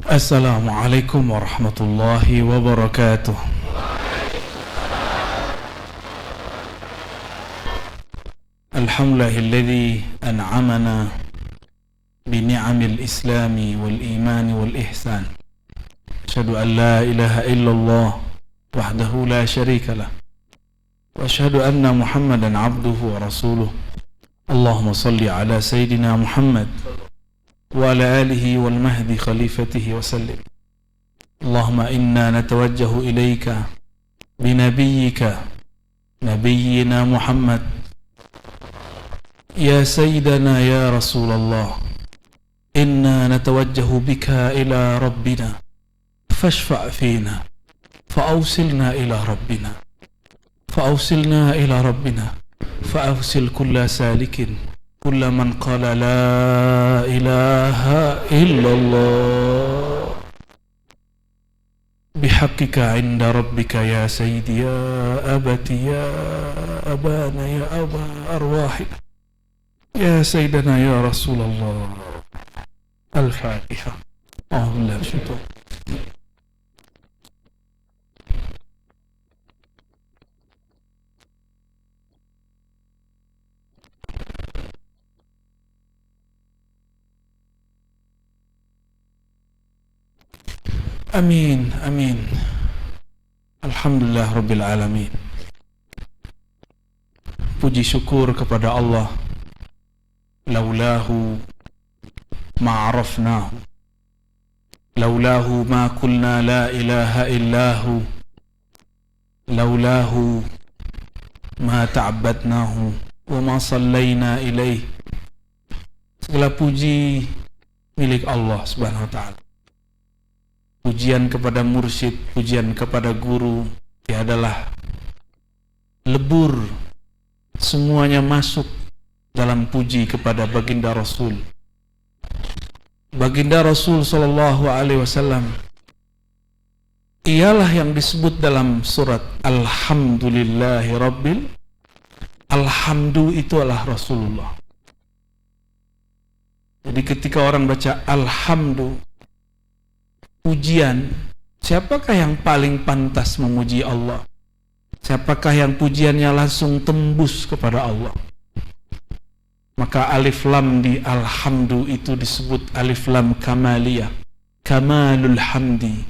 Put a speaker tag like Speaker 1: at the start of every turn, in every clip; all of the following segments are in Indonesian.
Speaker 1: Assalamualaikum warahmatullahi wabarakatuh. Alhamdulillahilladzi an'amana bini'amil islami wal imani wal ihsan. Asyhadu an la ilaha illallah wahdahu la syarika lah. Wa asyhadu anna Muhammadan abduhu wa rasuluh. Allahumma salli ala sayyidina Muhammad wa ala alihi wal mahdi khalifatihi wa sallim. Allahumma inna natawajjahu ilayka binabiyyika nabiyyina Muhammad ya sayyidana ya Rasulullah, inna natawajjahu bika ila rabbina fashfa' fina fa'awsilna ila rabbina fa'awsilna ila rabbina fa'awsil kulla salikin كل من قال لا إله إلا الله بحقك عند ربك يا سيدي يا أبتي يا أبانا يا أبا أرواحنا يا سيدنا يا رسول الله. الفاتحة. أعوذ بالله من الشيطان. Amin, amin. Alhamdulillah Rabbil Alamin. Puji syukur kepada Allah. Laulahu ma'arafnahu, laulahu ma kulna la ilaha illahu, laulahu ma ta'abbadnahu wa ma sallayna ilaih. Segala puji milik Allah Subhanahu wa ta'ala. Pujian kepada mursyid, pujian kepada guru, tiadalah lebur, semuanya masuk dalam puji kepada baginda Rasul. Baginda Rasul sallallahu alaihi wasallam ialah yang disebut dalam surat Alhamdulillahi Rabbil. Alhamdu itu adalah Rasulullah. Jadi ketika orang baca Alhamdu, pujian, siapakah yang paling pantas memuji Allah? Siapakah yang pujiannya langsung tembus kepada Allah? Maka alif lam di alhamdu itu disebut alif lam kamaliyah, kamalul hamdi.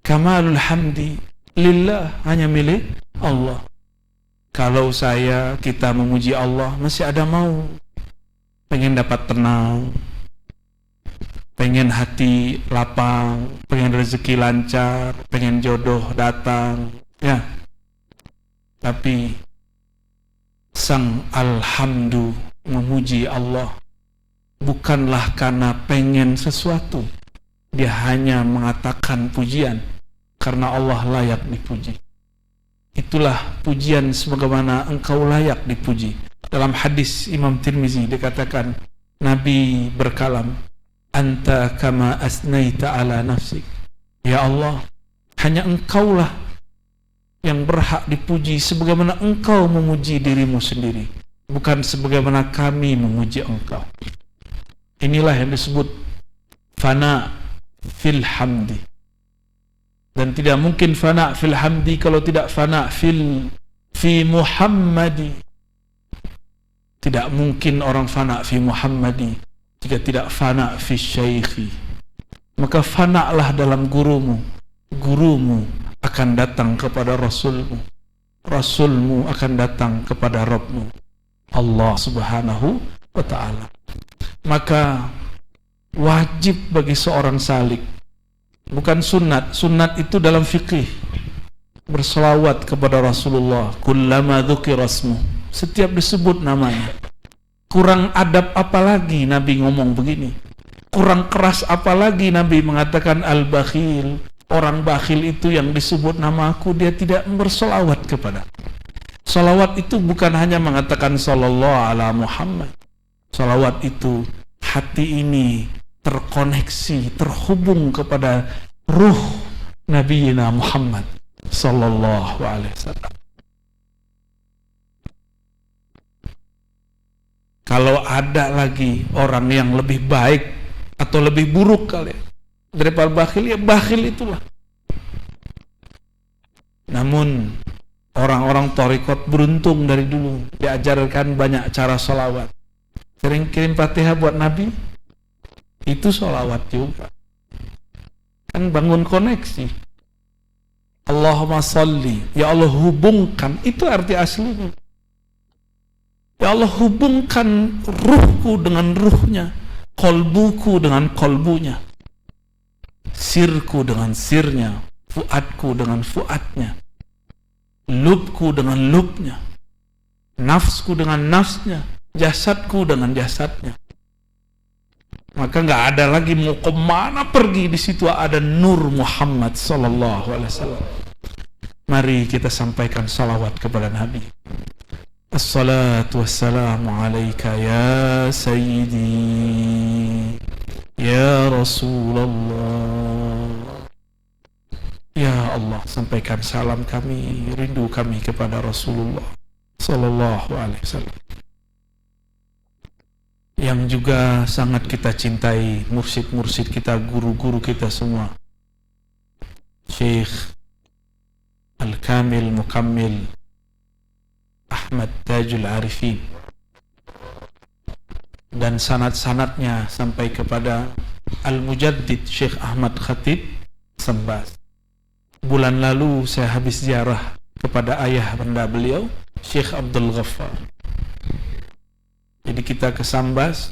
Speaker 1: Kamalul hamdi lillah, hanya milik Allah. Kalau kita memuji Allah, masih ada mau pengen dapat tenang, pengen hati lapang, pengen rezeki lancar, pengen jodoh datang, ya. Tapi sang alhamdu, memuji Allah, bukanlah karena pengen sesuatu. Dia hanya mengatakan pujian karena Allah layak dipuji. Itulah pujian sebagaimana engkau layak dipuji. Dalam hadis Imam Tirmizi dikatakan, Nabi berkalam, Anta kama asnaita ala nafsik. Ya Allah, hanya engkaulah yang berhak dipuji sebagaimana engkau memuji dirimu sendiri, bukan sebagaimana kami memuji engkau. Inilah yang disebut fana fil hamdi. Dan tidak mungkin fana fil hamdi kalau tidak fana fi Muhammadi. Tidak mungkin orang fana fi Muhammadi jika tidak fana fi syaikhi. Maka fana'lah dalam gurumu. Gurumu akan datang kepada Rasulmu. Rasulmu akan datang kepada Rabbmu, Allah Subhanahu wa ta'ala. Maka wajib bagi seorang salik, bukan sunat. Sunat itu dalam fikih, berselawat kepada Rasulullah. Kullama dzukira ismu, setiap disebut namanya. Kurang adab apalagi Nabi ngomong begini? Kurang keras apalagi Nabi mengatakan al-bakhil? Orang bakhil itu yang disebut nama aku, dia tidak berselawat kepada. Salawat itu bukan hanya mengatakan sallallahu ala Muhammad. Salawat itu hati ini terkoneksi, terhubung kepada ruh Nabi Muhammad sallallahu alaihi wasallam. Kalau ada lagi orang yang lebih baik atau lebih buruk kali, daripada bakhil, ya bakhil itulah. Namun orang-orang thariqat beruntung dari dulu, diajarkan banyak cara sholawat. Sering kirim Fatihah buat Nabi, itu sholawat juga. Kan bangun koneksi. Allahumma sholli, ya Allah hubungkan, itu arti aslinya. Ya Allah hubungkan ruhku dengan ruhnya, kolbuku dengan kolbunya, sirku dengan sirnya, fuadku dengan fuadnya, lubku dengan lubnya, nafsku dengan nafsnya, jasadku dengan jasadnya. Maka nggak ada lagi mau kemana pergi, di situ ada Nur Muhammad sallallahu alaihi wasallam. Mari kita sampaikan salawat kepada Nabi. Assalatu wassalamu alaika ya Sayyidi ya Rasulullah. Ya Allah, sampaikan salam kami, rindu kami kepada Rasulullah sallallahu alaihi wasallam, yang juga sangat kita cintai, mursyid-mursyid kita, guru-guru kita semua. Syekh Al-Kamil Mukammil Ahmad Tajul Arifin, dan sanad-sanadnya sampai kepada Al-Mujaddid Syekh Ahmad Khatib Sambas. Bulan lalu saya habis ziarah kepada ayah bunda beliau, Syekh Abdul Ghaffar. Jadi kita ke Sambas.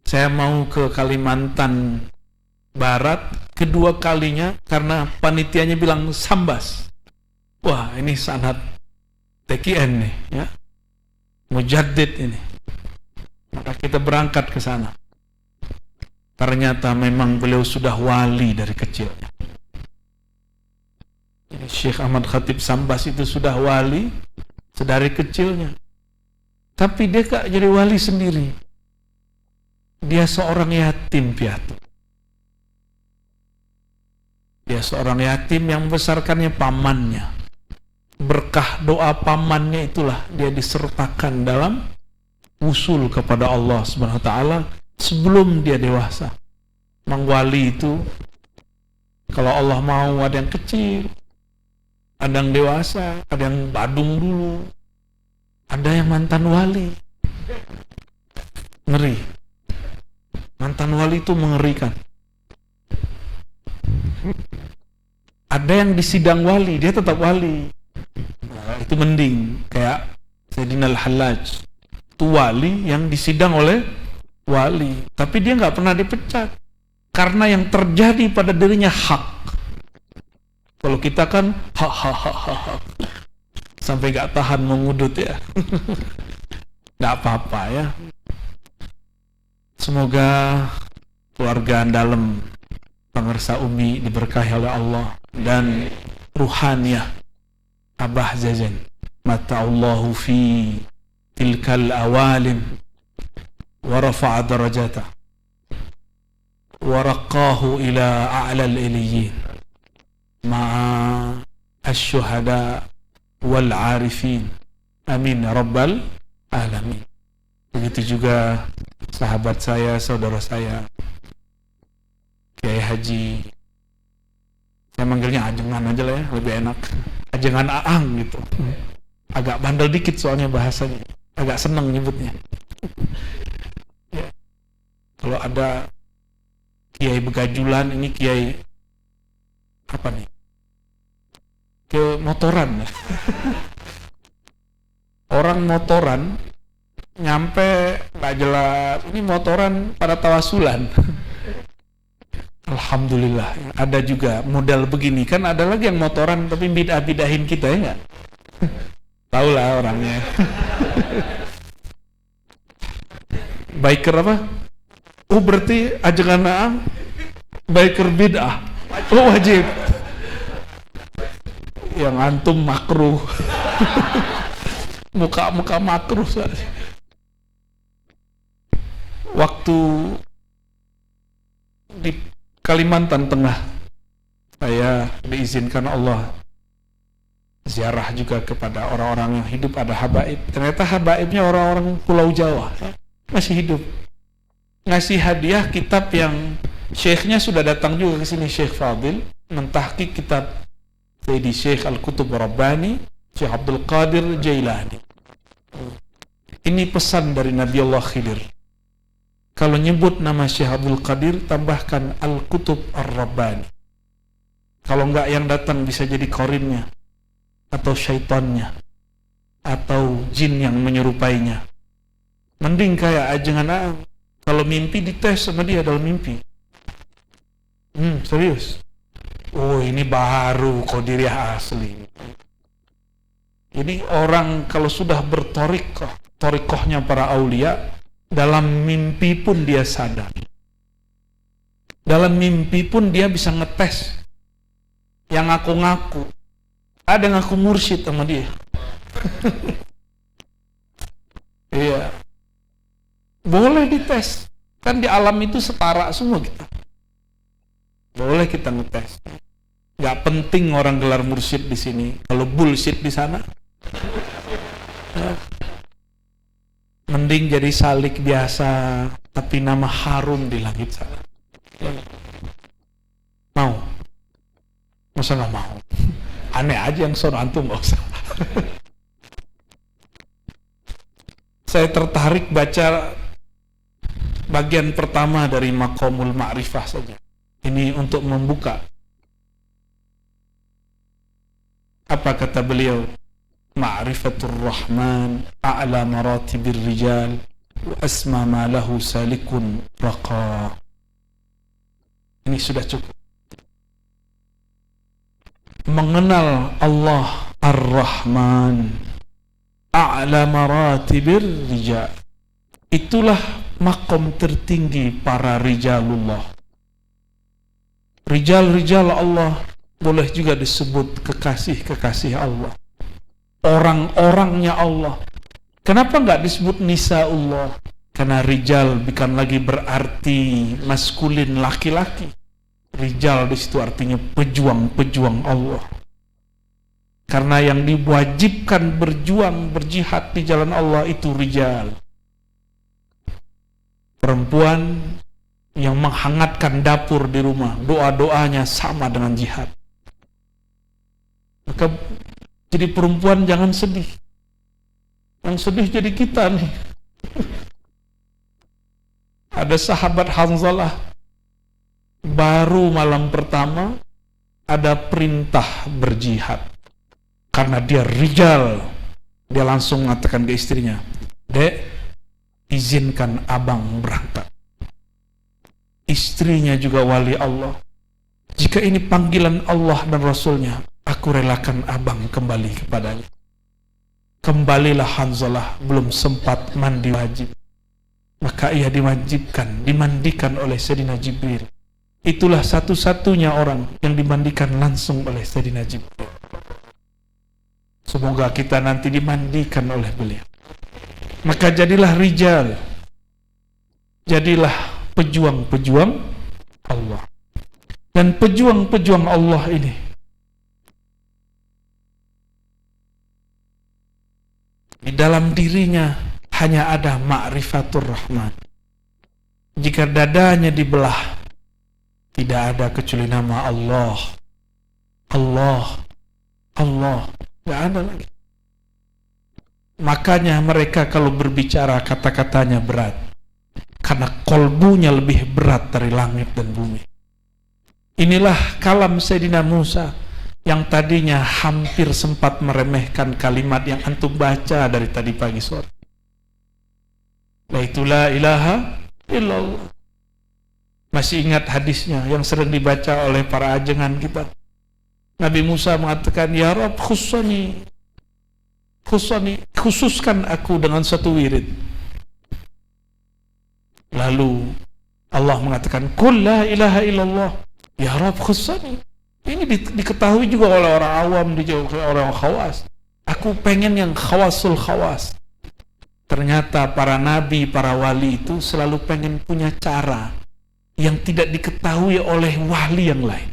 Speaker 1: Saya mau ke Kalimantan Barat kedua kalinya karena panitianya bilang Sambas. Wah, ini sanad TKN nih, ya. Mujaddid ini. Maka kita berangkat ke sana. Ternyata memang beliau sudah wali dari kecilnya. Jadi Syekh Ahmad Khatib Sambas itu sudah wali sedari kecilnya. Tapi dia gak jadi wali sendiri. Dia seorang yatim piatu. Dia seorang yatim yang membesarkannya pamannya. Berkah doa pamannya itulah dia disertakan dalam usul kepada Allah Subhanahu wa taala sebelum dia dewasa. Mang wali itu kalau Allah mau ada yang kecil, ada yang dewasa, ada yang badung dulu, ada yang mantan wali. Ngeri. Mantan wali itu mengerikan. Ada yang di sidang wali, dia tetap wali. Nah, itu mending. Kayak Sayyidina Al-Hallaj. Itu wali yang disidang oleh wali. Tapi dia nggak pernah dipecat. Karena yang terjadi pada dirinya hak. Kalau kita kan hak. Sampai nggak tahan mengudut ya. Nggak apa-apa ya. Semoga keluarga dalam Pangersa Umi diberkahi oleh Allah dan ruhaniyah Abah Zazen. Mata'allahu fi tilkal awalim wa rafa'a darajatah wa raqahu ila a'la al-iliyyin ma'a asy-syuhada wal 'arifin. Amin ya rabbal alamin. Begitu juga sahabat saya, saudara saya Kiai Haji, saya manggilnya Ajengan aja lah ya, lebih enak. Ajengan Aang gitu. Agak bandel dikit soalnya bahasanya, agak seneng nyebutnya. Ya. Kalau ada Kiai Begajulan, ini Kiai apa nih? Kiai motoran. Orang motoran nyampe nggak jelas, ini motoran pada tawasulan. Alhamdulillah, ada juga model begini. Kan ada lagi yang motoran tapi bidah-bidahin kita ya nggak? Tahu lah orangnya. Biker apa? Oh berarti ajengan Aang biker bid'ah. Oh wajib. Yang antum makruh. Muka-muka makruh saja. Waktu di Kalimantan Tengah, saya diizinkan Allah ziarah juga kepada orang-orang yang hidup, ada habaib. Ternyata habaibnya orang-orang Pulau Jawa masih hidup. ngasih hadiah kitab yang syekhnya sudah datang juga ke sini, Syekh Fadil, mentahqiq kitab Sayyidi Syekh Al-Qutub Rabbani, Syekh Abdul Qadir Jailani. Ini pesan dari Nabi Allah Khidir. Kalau nyebut nama Syekh Abdul Qadir, tambahkan Al-Qutub Ar-Rabbani. Kalau enggak, yang datang bisa jadi korinnya, atau syaitannya, atau jin yang menyerupainya. Mending kayak ajengan kalau mimpi dites sama dia dalam mimpi. Serius. Oh, ini baru Qadiriyah asli. Jadi orang kalau sudah bertorikohnya para aulia, dalam mimpi pun dia sadar. Dalam mimpi pun dia bisa ngetes. Yang ngaku-ngaku, ada ngaku mursyid sama dia. Iya. Boleh dites. Kan di alam itu setara semua kita. Boleh kita ngetes. Gak penting orang gelar mursyid di sini. Kalau bullshit di sana, ya. Mending jadi salik biasa, tapi nama harum di langit sana. Mau? Masa gak mau? Aneh aja yang sono, antum gak usah. Saya tertarik baca bagian pertama dari Maqamul Ma'rifah saja. Ini untuk membuka. Apa kata beliau? Ma'rifatur Rahman a'la maratibir rijal wa asma ma lahu salikun raqa. Ini sudah cukup. Mengenal Allah Ar-Rahman a'la maratibir rijal, itulah makom tertinggi para rijalullah. Rijal-rijal Allah boleh juga disebut kekasih-kekasih Allah, orang-orangnya Allah. Kenapa enggak disebut nisaullah? Karena rijal bukan lagi berarti maskulin, laki-laki. Rijal di situ artinya pejuang-pejuang Allah. Karena yang diwajibkan berjuang, berjihad di jalan Allah itu rijal. Perempuan yang menghangatkan dapur di rumah, doa-doanya sama dengan jihad. Maka jadi perempuan jangan sedih. Yang sedih jadi kita nih. Ada sahabat Hanzalah, baru malam pertama ada perintah berjihad. Karena dia rijal, dia langsung mengatakan ke istrinya, "Dek, izinkan abang berangkat." Istrinya juga wali Allah. Jika ini panggilan Allah dan Rasulnya, aku relakan abang kembali kepadanya. Kembalilah Hanzalah, belum sempat mandi wajib. Maka ia dimandikan oleh Sayyidina Jibril. Itulah satu-satunya orang yang dimandikan langsung oleh Sayyidina Jibril. Semoga kita nanti dimandikan oleh beliau. Maka jadilah rijal. Jadilah pejuang-pejuang Allah. Dan pejuang-pejuang Allah ini di dalam dirinya hanya ada ma'rifatur Rahman. Jika dadanya dibelah, tidak ada kecuali nama Allah. Allah, Allah, tidak ada lagi. Makanya mereka kalau berbicara kata-katanya berat, karena kolbunya lebih berat dari langit dan bumi. Inilah kalam Sayyidina Musa yang tadinya hampir sempat meremehkan kalimat yang antum baca dari tadi pagi sore. Yaitu la ilaha illallah. Masih ingat hadisnya yang sering dibaca oleh para ajengan kita. Nabi Musa mengatakan, "Ya Rabb, khususkan aku dengan satu wirid." Lalu Allah mengatakan, "Qul la ilaha illallah." Ya Rabb, khusani. Ini diketahui juga oleh orang awam, dijauhi oleh orang khawas. Aku pengen yang khawasul khawas. Ternyata para nabi, para wali itu selalu pengen punya cara yang tidak diketahui oleh wali yang lain.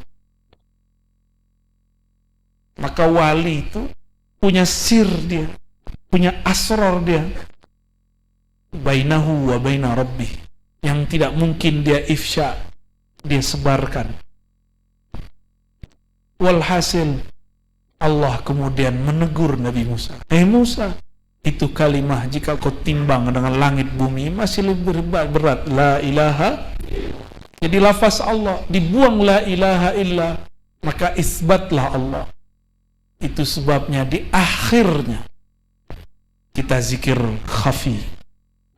Speaker 1: Maka wali itu punya sir dia, punya asrar dia, bainahu wa baina rabbih, yang tidak mungkin dia ifsya, dia sebarkan. Walhasil Allah kemudian menegur Nabi Musa. Musa, itu kalimah jika kau timbang dengan langit bumi masih lebih berat. La ilaha. Jadi lafaz Allah dibuang la ilaha illa, maka isbatlah Allah. Itu sebabnya di akhirnya kita zikir khafi.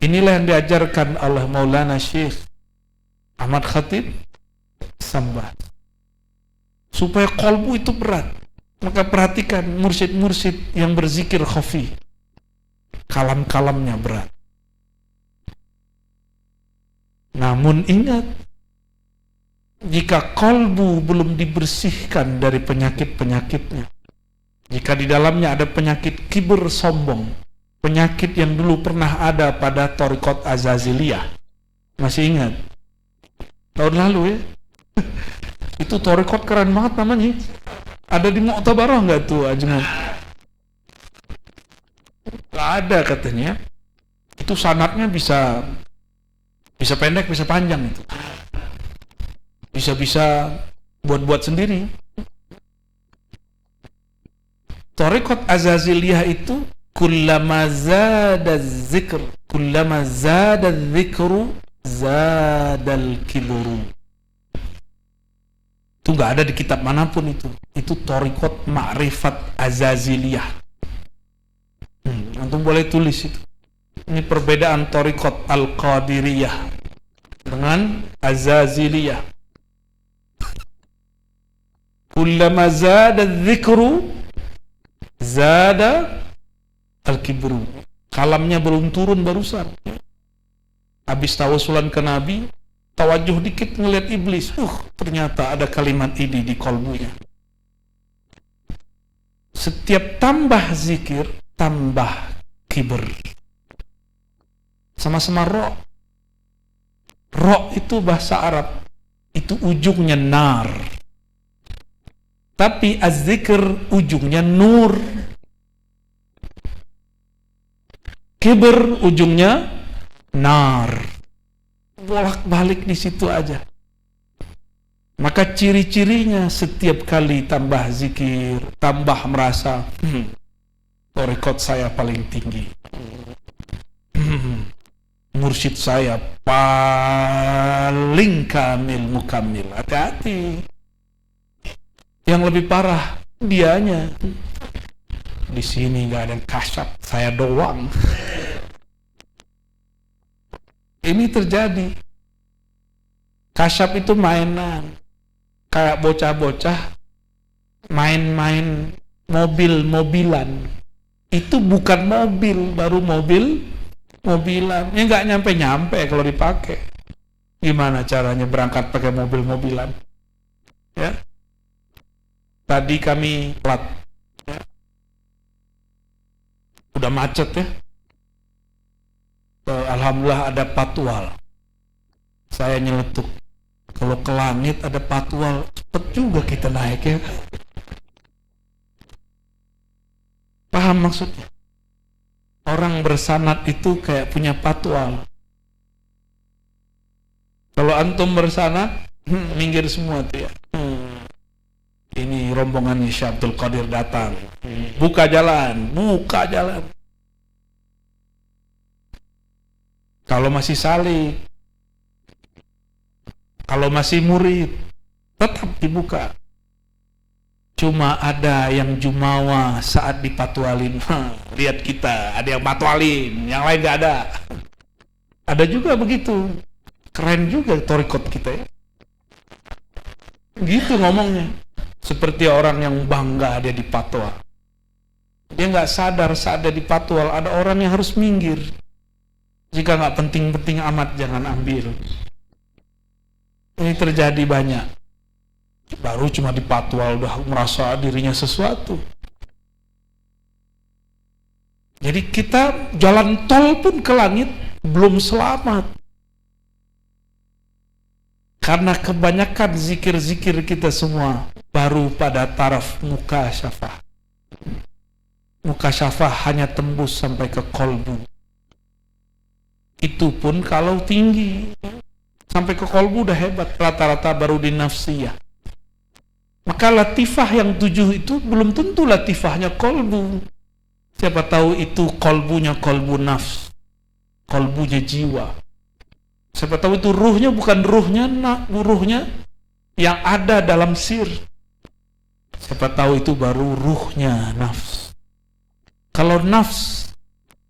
Speaker 1: Inilah yang diajarkan oleh Maulana Syekh Ahmad Khatib Sambah. Supaya qalbu itu berat. Maka perhatikan mursyid-mursyid yang berzikir khafi. Kalam-kalamnya berat. Namun ingat, jika qalbu belum dibersihkan dari penyakit-penyakitnya, jika di dalamnya ada penyakit kibir sombong, penyakit yang dulu pernah ada pada Thariqat Azaziliyah, masih ingat? Tahun lalu ya? Itu Thariqat keren banget namanya. Ada di Mu'tabarah nggak tuh Ajnab? Nggak ada katanya. Itu sanadnya bisa pendek, bisa panjang itu. Bisa buat sendiri. Thariqat Azaziliyah itu kullama zada dzikru zadal kibru. Itu nggak ada di kitab manapun itu. Itu Thariqat Ma'rifat Azaziliyah. Antum boleh tulis itu. Ini perbedaan Thariqat Al-Qadiriyah dengan Azaziliyah. Kullama zada dzikru zada al-kibru. Kalamnya belum turun barusan. Habis tawasulan ke Nabi, tawajuh dikit ngelihat iblis. Ternyata ada kalimat ini di kolbunya. Setiap tambah zikir, tambah kibir. Sama-sama ro. Ro itu bahasa Arab. Itu ujungnya nar. Tapi az-zikr ujungnya nur. Kibir ujungnya nar. Bolak-balik di situ aja. Maka ciri-cirinya setiap kali tambah zikir, tambah merasa thariqat saya paling tinggi. Mursyid saya paling kamil mukamil. Hati-hati. Yang lebih parah dianya. Di sini nggak ada yang kasyaf, saya doang. Ini terjadi. Kasyaf itu mainan. Kayak bocah-bocah main-main mobil-mobilan. Itu bukan mobil, baru mobilan. Ini nggak nyampe-nyampe kalau dipakai. Gimana caranya berangkat pakai mobil-mobilan? Ya. Tadi kami telat. Ya. Udah macet ya. Alhamdulillah ada patwal. Saya nyeletuk. Kalau ke langit ada patwal, cepet juga kita naik ya. Paham maksudnya? Orang bersanad itu kayak punya patwal. Kalau antum bersanad, minggir semua tuh ya. Ini rombongan Syekh Abdul Qadir datang. Buka jalan. Kalau masih salik, kalau masih murid, tetap dibuka. Cuma ada yang jumawa saat dipatwalin. Lihat kita, ada yang patwalin, yang lain gak ada. Ada juga begitu. Keren juga thariqat kita ya. Gitu ngomongnya. Seperti orang yang bangga dia dipatwal. Dia gak sadar saat dia dipatwal ada orang yang harus minggir. Jika gak penting-penting amat jangan ambil. Ini terjadi banyak. Baru cuma dipatwal udah merasa dirinya sesuatu. Jadi kita jalan tol pun ke langit belum selamat. Karena kebanyakan zikir-zikir kita semua baru pada taraf mukasyafah. Mukasyafah hanya tembus sampai ke qalbu. Itu pun kalau tinggi, sampai ke kolbu udah hebat, rata-rata baru di nafsiyah. Maka latifah yang 7 itu belum tentu latifahnya kolbu. Siapa tahu itu kolbunya kolbu nafs, kolbunya jiwa. Siapa tahu itu ruhnya bukan ruhnya yang ada dalam sir. Siapa tahu itu baru ruhnya nafs. Kalau nafs,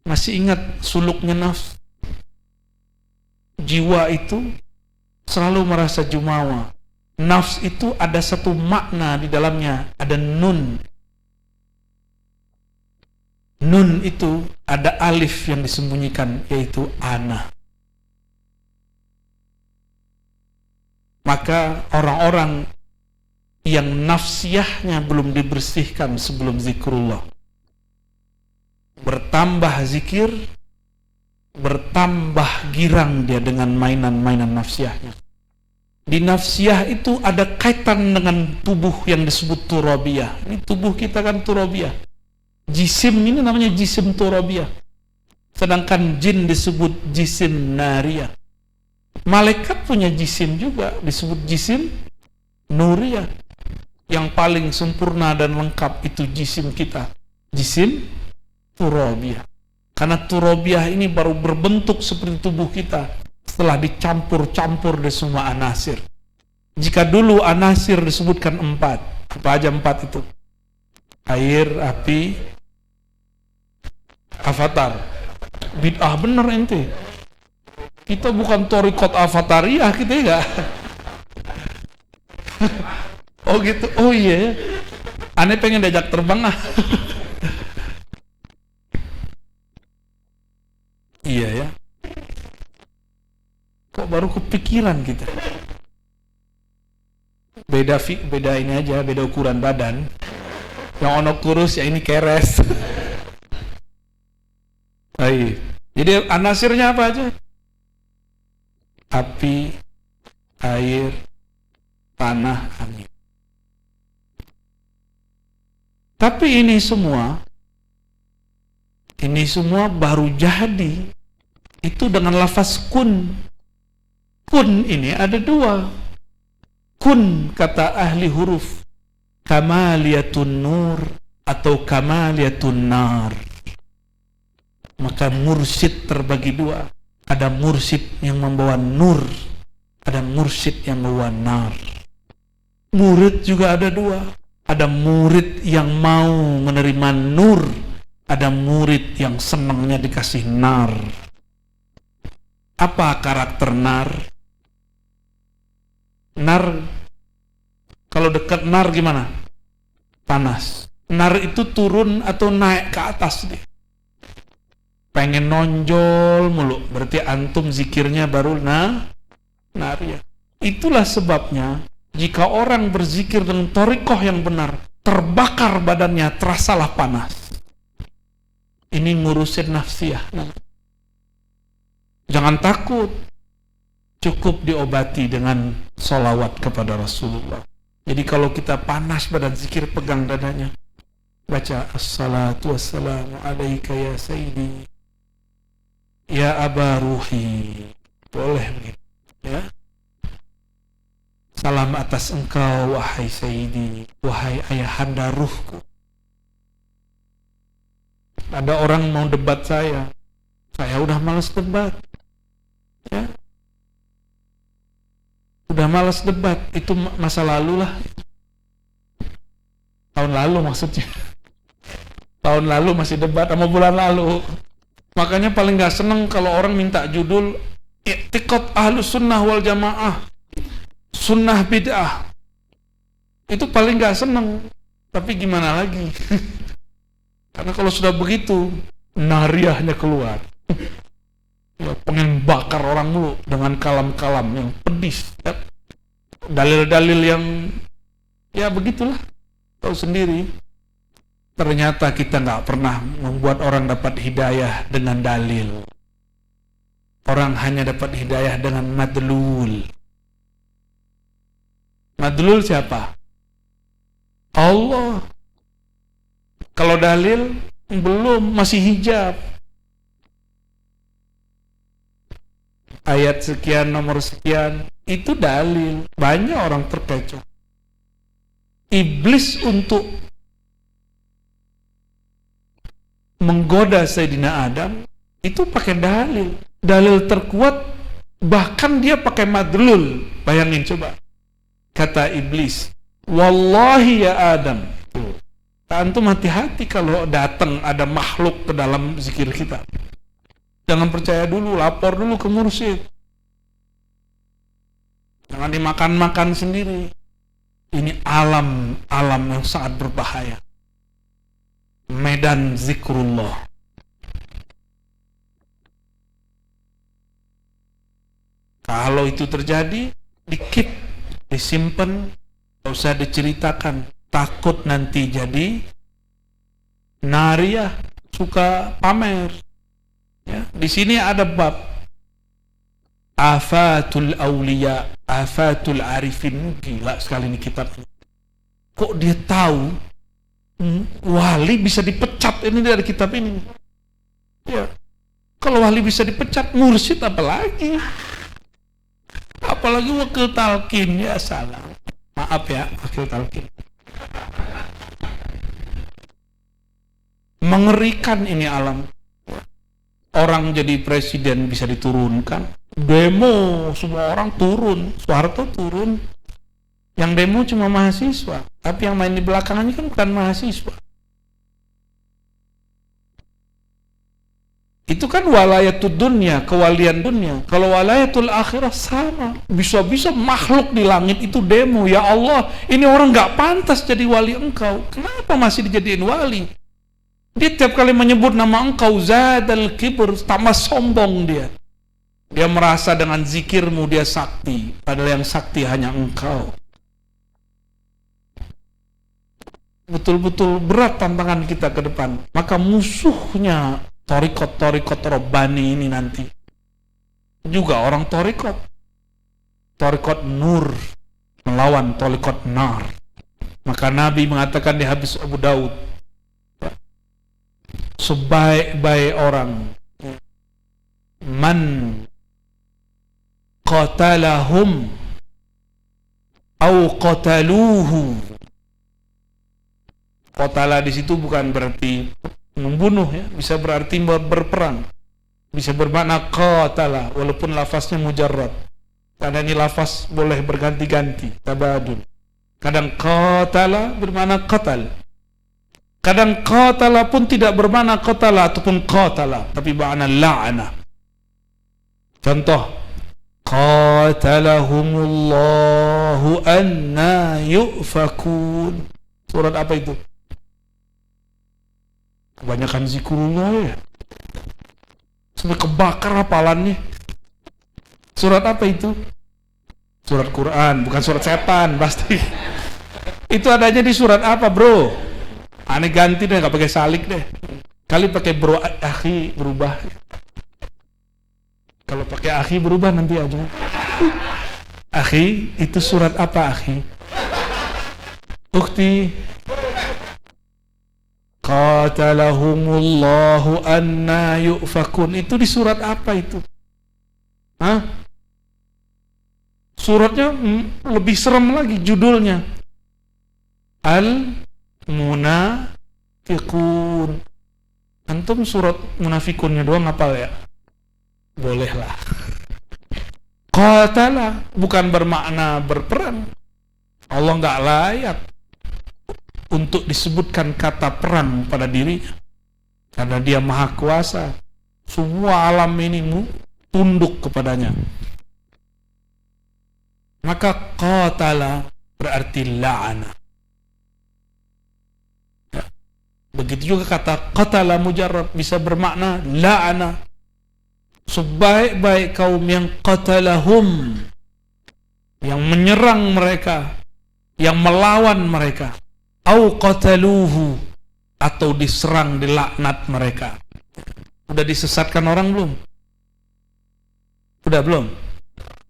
Speaker 1: masih ingat suluknya nafs? Jiwa itu selalu merasa jumawa. Nafs itu ada satu makna di dalamnya, ada nun. Nun itu ada alif yang disembunyikan, yaitu ana. Maka orang-orang yang nafsiyahnya belum dibersihkan sebelum zikrullah, bertambah zikir, bertambah girang dia dengan mainan-mainan nafsiyahnya. Di nafsiyah itu ada kaitan dengan tubuh yang disebut turabiyah. Ini tubuh kita kan turabiyah. Jisim ini namanya jisim turabiyah. Sedangkan jin disebut jisim nariyah. Malaikat punya jisim juga, disebut jisim nuriyah. Yang paling sempurna dan lengkap itu jisim kita, jisim turabiyah. Karena turabiyah ini baru berbentuk seperti tubuh kita setelah dicampur-campur di semua anasir. Jika dulu anasir disebutkan 4, apa aja 4 itu? Air, api, avatar. Bid'ah bener ente. Kita bukan torikot avatariyah, kita enggak. Oh gitu, oh iya. Aneh pengen diajak terbang ah. Iya ya. Kok baru kepikiran kita? Beda ini aja, beda ukuran badan. Yang ono kurus ya ini keres. Baik. Jadi anasirnya apa aja? Api, air, tanah, angin. Tapi ini semua baru jadi itu dengan lafaz kun. Kun ini ada 2. Kun kata ahli huruf kamaliyatun nur atau kamaliyatun nar. Maka mursyid terbagi 2. Ada mursyid yang membawa nur, ada mursyid yang membawa nar. Murid juga ada 2. Ada murid yang mau menerima nur, ada murid yang senangnya dikasih nar. Apa karakter nar? Nar, kalau dekat nar gimana? Panas. Nar itu turun atau naik ke atas deh. Pengen nonjol mulu, berarti antum zikirnya baru nar ya. Itulah sebabnya jika orang berzikir dengan thariqah yang benar, terbakar badannya, terasalah panas. Ini ngurusin nafsiyah. Jangan takut. Cukup diobati dengan sholawat kepada Rasulullah. Jadi kalau kita panas badan zikir, pegang dadanya. Baca assalatu wassalamu alaika ya sayyidi. Ya aba ruhi. Boleh begitu. Ya. Salam atas engkau wahai sayyidi. Wahai ayahanda ruhku. Ada orang mau debat saya udah malas debat. Ya. Udah malas debat, itu masa lalu lah. Tahun lalu maksudnya. Tahun lalu masih debat sama bulan lalu. Makanya paling gak seneng kalau orang minta judul i'tiqad ahlus sunnah wal jamaah, sunnah bid'ah. Itu paling gak seneng. Tapi gimana lagi? Karena kalau sudah begitu, nariahnya keluar. Ya, pengen bakar orang mulu dengan kalam-kalam yang pedis, ya. Dalil-dalil yang ya begitulah, tahu sendiri. Ternyata kita nggak pernah membuat orang dapat hidayah dengan dalil. Orang hanya dapat hidayah dengan madlul. Madlul siapa? Allah. Kalau dalil belum, masih hijab. ayat sekian, nomor sekian, itu dalil. Banyak orang terkecoh. Iblis untuk menggoda Sayyidina Adam itu pakai dalil. Dalil terkuat, bahkan dia pakai madlul. Bayangin coba. Kata iblis, wallahi ya Adam. Antum hati-hati kalau datang ada makhluk ke dalam zikir kita. Jangan percaya dulu, lapor dulu ke mursyid. Jangan dimakan-makan sendiri. Ini alam yang sangat berbahaya. Medan zikrullah. Kalau itu terjadi, dikit, disimpan, tidak usah diceritakan. Takut nanti jadi nariyah, suka pamer. Ya, di sini ada bab afatul auliya, afatul arifin. Gila sekali ini kitab. Kok dia tahu wali bisa dipecat? Ini dari kitab ini. Ya, kalau wali bisa dipecat, mursyid apalagi? Apalagi wakil talqin. Ya salah. Maaf ya, wakil talqin. Mengerikan ini alam. Orang jadi presiden bisa diturunkan. Demo, semua orang turun. Soeharto turun. Yang demo cuma mahasiswa. Tapi yang main di belakangnya kan bukan mahasiswa. Itu kan walayatul dunia, kewalian dunia. Kalau walayatul akhirah sama. Bisa-bisa makhluk di langit itu demo. Ya Allah, ini orang gak pantas jadi wali engkau. Kenapa masih dijadiin wali? Dia tiap kali menyebut nama engkau, zadal kibr, tambah sombong dia. Dia merasa dengan zikirmu dia sakti. Padahal yang sakti hanya engkau. Betul-betul berat tantangan kita ke depan. Maka musuhnya torikot Robbani ini nanti juga orang torikot nur melawan torikot nar. Maka Nabi mengatakan di hadis Abu Daud, sebaik-baik orang man qatalahum au qataluhu. Qatala di situ bukan berarti membunuh ya, bisa berarti berperang, bisa bermakna qatala walaupun lafaznya mujarrad. Karena ini lafaz boleh berganti-ganti, tabadul. Kadang qatala bermakna qatal, kadang qatala pun tidak bermakna qatala ataupun qatala, tapi makna la'ana. Contoh, qatalahumullahu anna yufakun. Surat apa itu? Kebanyakan zikrullah ya. Sampai kebakar hafalannya. Surat apa itu? Surat Quran, bukan surat setan pasti. Itu adanya di surat apa, bro? Aneh ganti deh, gak pakai salik deh. Kali pakai bro akhi berubah. Kalau pakai akhi berubah nanti aja. Akhi, itu surat apa akhi? Ukhti. Qatalahumullahu anna yufakun. Itu di surat apa itu? Hah? Suratnya lebih serem lagi judulnya. Al-Munafiqun. Antum surat Munafikunnya doang hafal ya? Bolehlah. Qatala bukan bermakna berperang. Allah nggak layak untuk disebutkan kata perang pada dirinya, karena dia maha kuasa. Semua alam ini tunduk kepadanya. Maka qatala berarti la'ana. Ya. Begitu juga kata qatala mujarrad bisa bermakna la'ana. Sebaik-baik kaum yang qatalahum, yang menyerang mereka, yang melawan mereka, au qataluhu, atau diserang, dilaknat mereka. Udah disesatkan orang belum? Udah belum?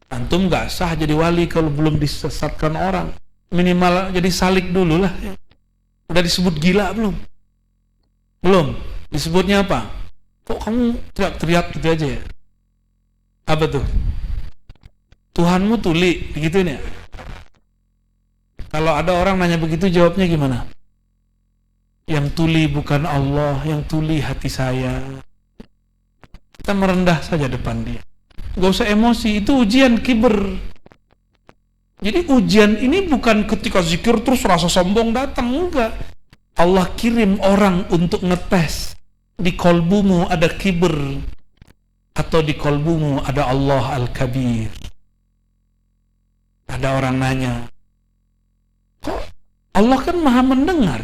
Speaker 1: Antum gak sah jadi wali kalau belum disesatkan orang. Minimal jadi salik dulu lah. Udah disebut gila belum? Belum. Disebutnya apa? Kok kamu teriak-teriak gitu aja ya? Apa tuh? Tuhanmu tuli, begituin ya. Kalau ada orang nanya begitu, jawabnya gimana? Yang tuli bukan Allah, yang tuli hati saya. Kita merendah saja depan dia. Gak usah emosi, itu ujian kiber. Jadi ujian ini bukan ketika zikir terus rasa sombong datang, enggak. Allah kirim orang untuk ngetes. Di kolbumu ada kiber, atau di kolbumu ada Allah Al-Kabir. Ada orang nanya, kok Allah kan maha mendengar,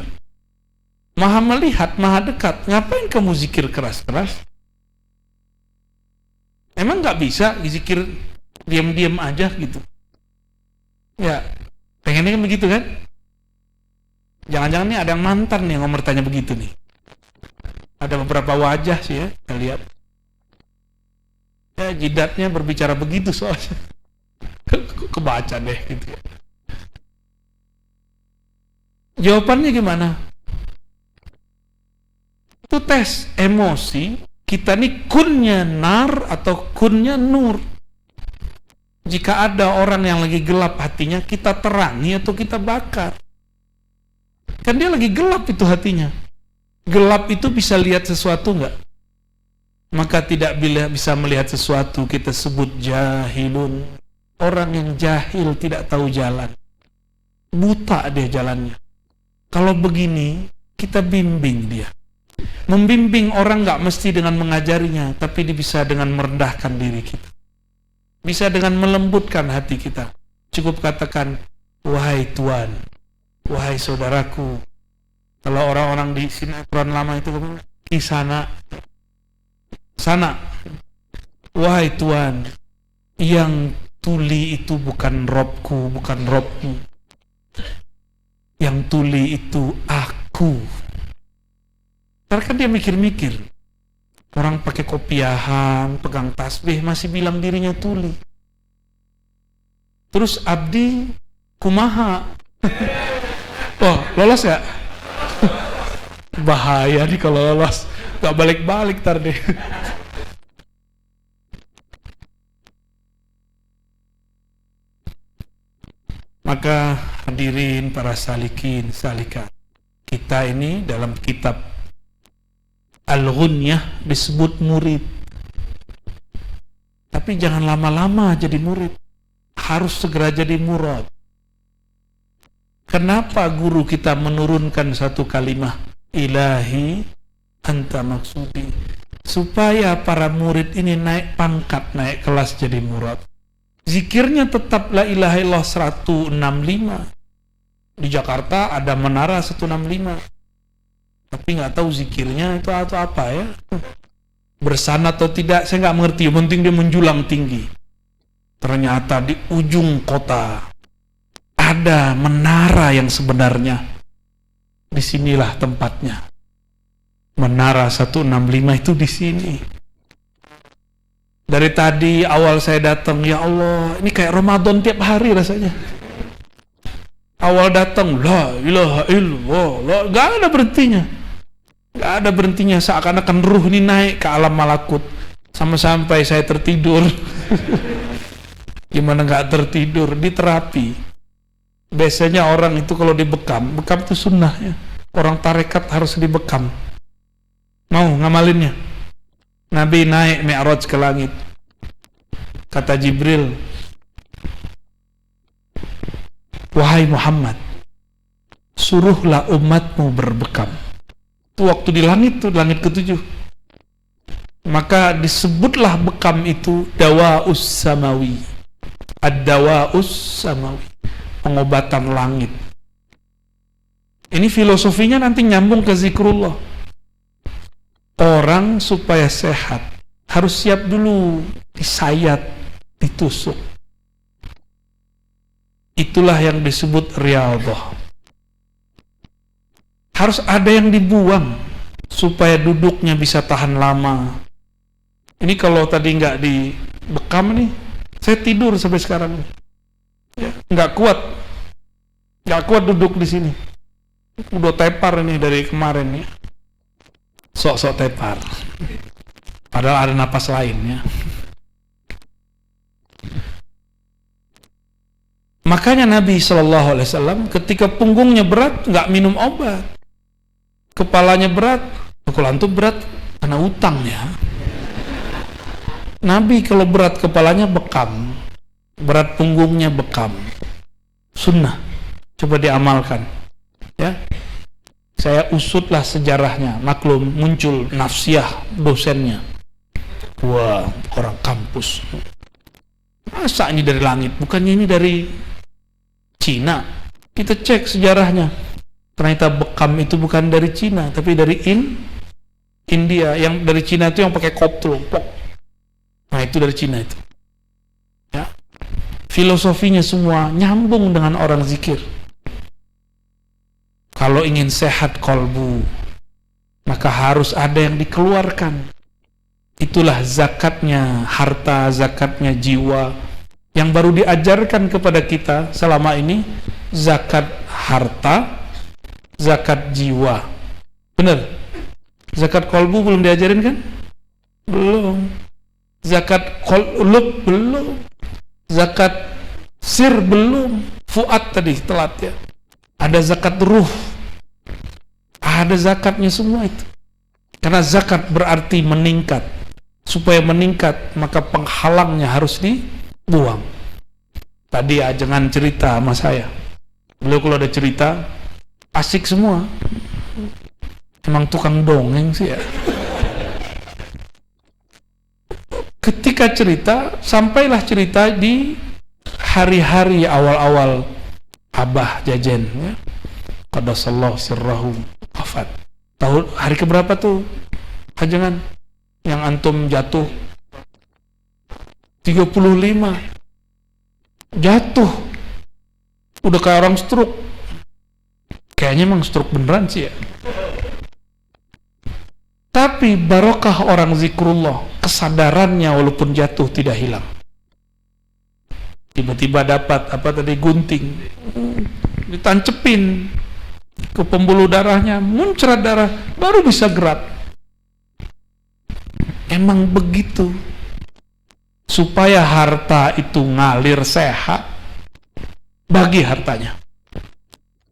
Speaker 1: maha melihat, maha dekat, ngapain kamu zikir keras-keras? Emang gak bisa zikir diam-diam aja gitu? Ya, pengennya kan begitu kan? Jangan-jangan nih ada yang mantan nih yang bertanya begitu nih. Ada beberapa wajah sih ya, kita lihat. Ya, jidatnya berbicara begitu soalnya. Kebaca deh gitu ya. Jawabannya gimana? Itu tes emosi. Kita nih kunnya nar atau kunnya nur. Jika ada orang yang lagi gelap hatinya, kita terangi atau kita bakar. Kan dia lagi gelap itu hatinya. Gelap itu bisa lihat sesuatu enggak? Maka tidak bisa melihat sesuatu, kita sebut jahilun. Orang yang jahil tidak tahu jalan. Buta dia jalannya. Kalau begini, kita bimbing dia. Membimbing orang enggak mesti dengan mengajarinya, tapi bisa dengan merendahkan diri kita. Bisa dengan melembutkan hati kita. Cukup katakan, wahai Tuan, wahai saudaraku. Kalau orang-orang di sinetron lama itu Kisana, sana, wahai Tuan, yang tuli itu bukan Robku, bukan Robmu. Yang tuli itu aku. Karena kan dia mikir-mikir. Orang pakai kopiahan, pegang tasbih, masih bilang dirinya tuli. Terus abdi kumaha. Oh, lolos ya? Bahaya nih kalau lolos. Gak balik-balik ntar deh. Maka hadirin para salikin, salikat. Kita ini dalam kitab Al-Ghunyah disebut murid. Tapi jangan lama-lama jadi murid. Harus segera jadi murad. Kenapa guru kita menurunkan satu kalimat ilahi anta maksudi, supaya para murid ini naik pangkat, naik kelas jadi murad. Zikirnya tetap la ilaha illallah 165. Di Jakarta ada menara 165. Tapi nggak tahu zikirnya itu atau apa ya. Bersana atau tidak saya nggak mengerti. Yang penting dia menjulang tinggi. Ternyata di ujung kota ada menara yang sebenarnya. Disinilah tempatnya. Menara 165 itu di sini. Dari tadi awal saya datang, ya Allah, ini kayak Ramadan tiap hari rasanya. Awal datang, la ilaha illallah, gak ada berhentinya. Gak ada berhentinya, seakan-akan ruh ini naik ke alam malakut. Sampai saya tertidur. Gimana gak tertidur? Di terapi. Biasanya orang itu kalau dibekam, bekam itu sunnah ya. Orang tarekat harus dibekam. Mau ngamalinnya? Nabi naik Mi'raj ke langit. Kata Jibril, wahai Muhammad, suruhlah umatmu berbekam. Itu waktu di langit tuh, langit ke-7. Maka disebutlah bekam itu dawa'us samawi. Ad-dawa'us samawi. Pengobatan langit. Ini filosofinya nanti nyambung ke zikrullah. Orang supaya sehat harus siap dulu disayat, ditusuk. Itulah yang disebut riyadhah. Harus ada yang dibuang supaya duduknya bisa tahan lama. Ini kalau tadi nggak dibekam nih, saya tidur sampai sekarang. Ya, nggak kuat duduk di sini. Udah tepar ini dari kemarin ya. Sok-sok tepar. Padahal ada napas lain ya. Makanya Nabi SAW ketika punggungnya berat nggak minum obat, kepalanya berat, kalau antum berat karena utang ya. Nabi kalau berat kepalanya bekam, berat punggungnya bekam. Sunnah, coba diamalkan ya. Saya usutlah sejarahnya, maklum muncul nafsiyah dosennya. Wah, orang kampus. Masa ini dari langit? Bukannya ini dari Cina? Kita cek sejarahnya. Ternyata bekam itu bukan dari Cina, tapi dari India. Yang dari Cina itu yang pakai koptul. Nah, itu dari Cina itu. Ya. Filosofinya semua nyambung dengan orang zikir. Kalau ingin sehat kolbu, maka harus ada yang dikeluarkan. Itulah zakatnya harta, zakatnya jiwa yang baru diajarkan kepada kita selama ini. Zakat harta, zakat jiwa. Benar? Zakat kolbu belum diajarin kan? Belum. Zakat qulub belum. Zakat sir belum. Fuad tadi telat ya. Ada zakat ruh. Ada zakatnya semua itu. Karena zakat berarti meningkat. Supaya meningkat, maka penghalangnya harus dibuang. Tadi ya, jangan cerita sama saya. Beliau kalau ada cerita, asik semua. Emang tukang dongeng sih ya. Ketika cerita, sampailah cerita di hari-hari awal-awal Abah Jajen ya. Qadasallahu sirrahu wafat. Tahun hari keberapa tuh? Jangan yang antum jatuh 35 jatuh udah kayak orang stroke, kayaknya emang stroke beneran sih ya. Tapi barokah orang zikrullah, kesadarannya walaupun jatuh tidak hilang. Tiba-tiba dapat apa tadi, gunting, ditancepin ke pembuluh darahnya, muncrat darah, baru bisa gerak. Emang begitu. Supaya harta itu ngalir sehat, bagi hartanya.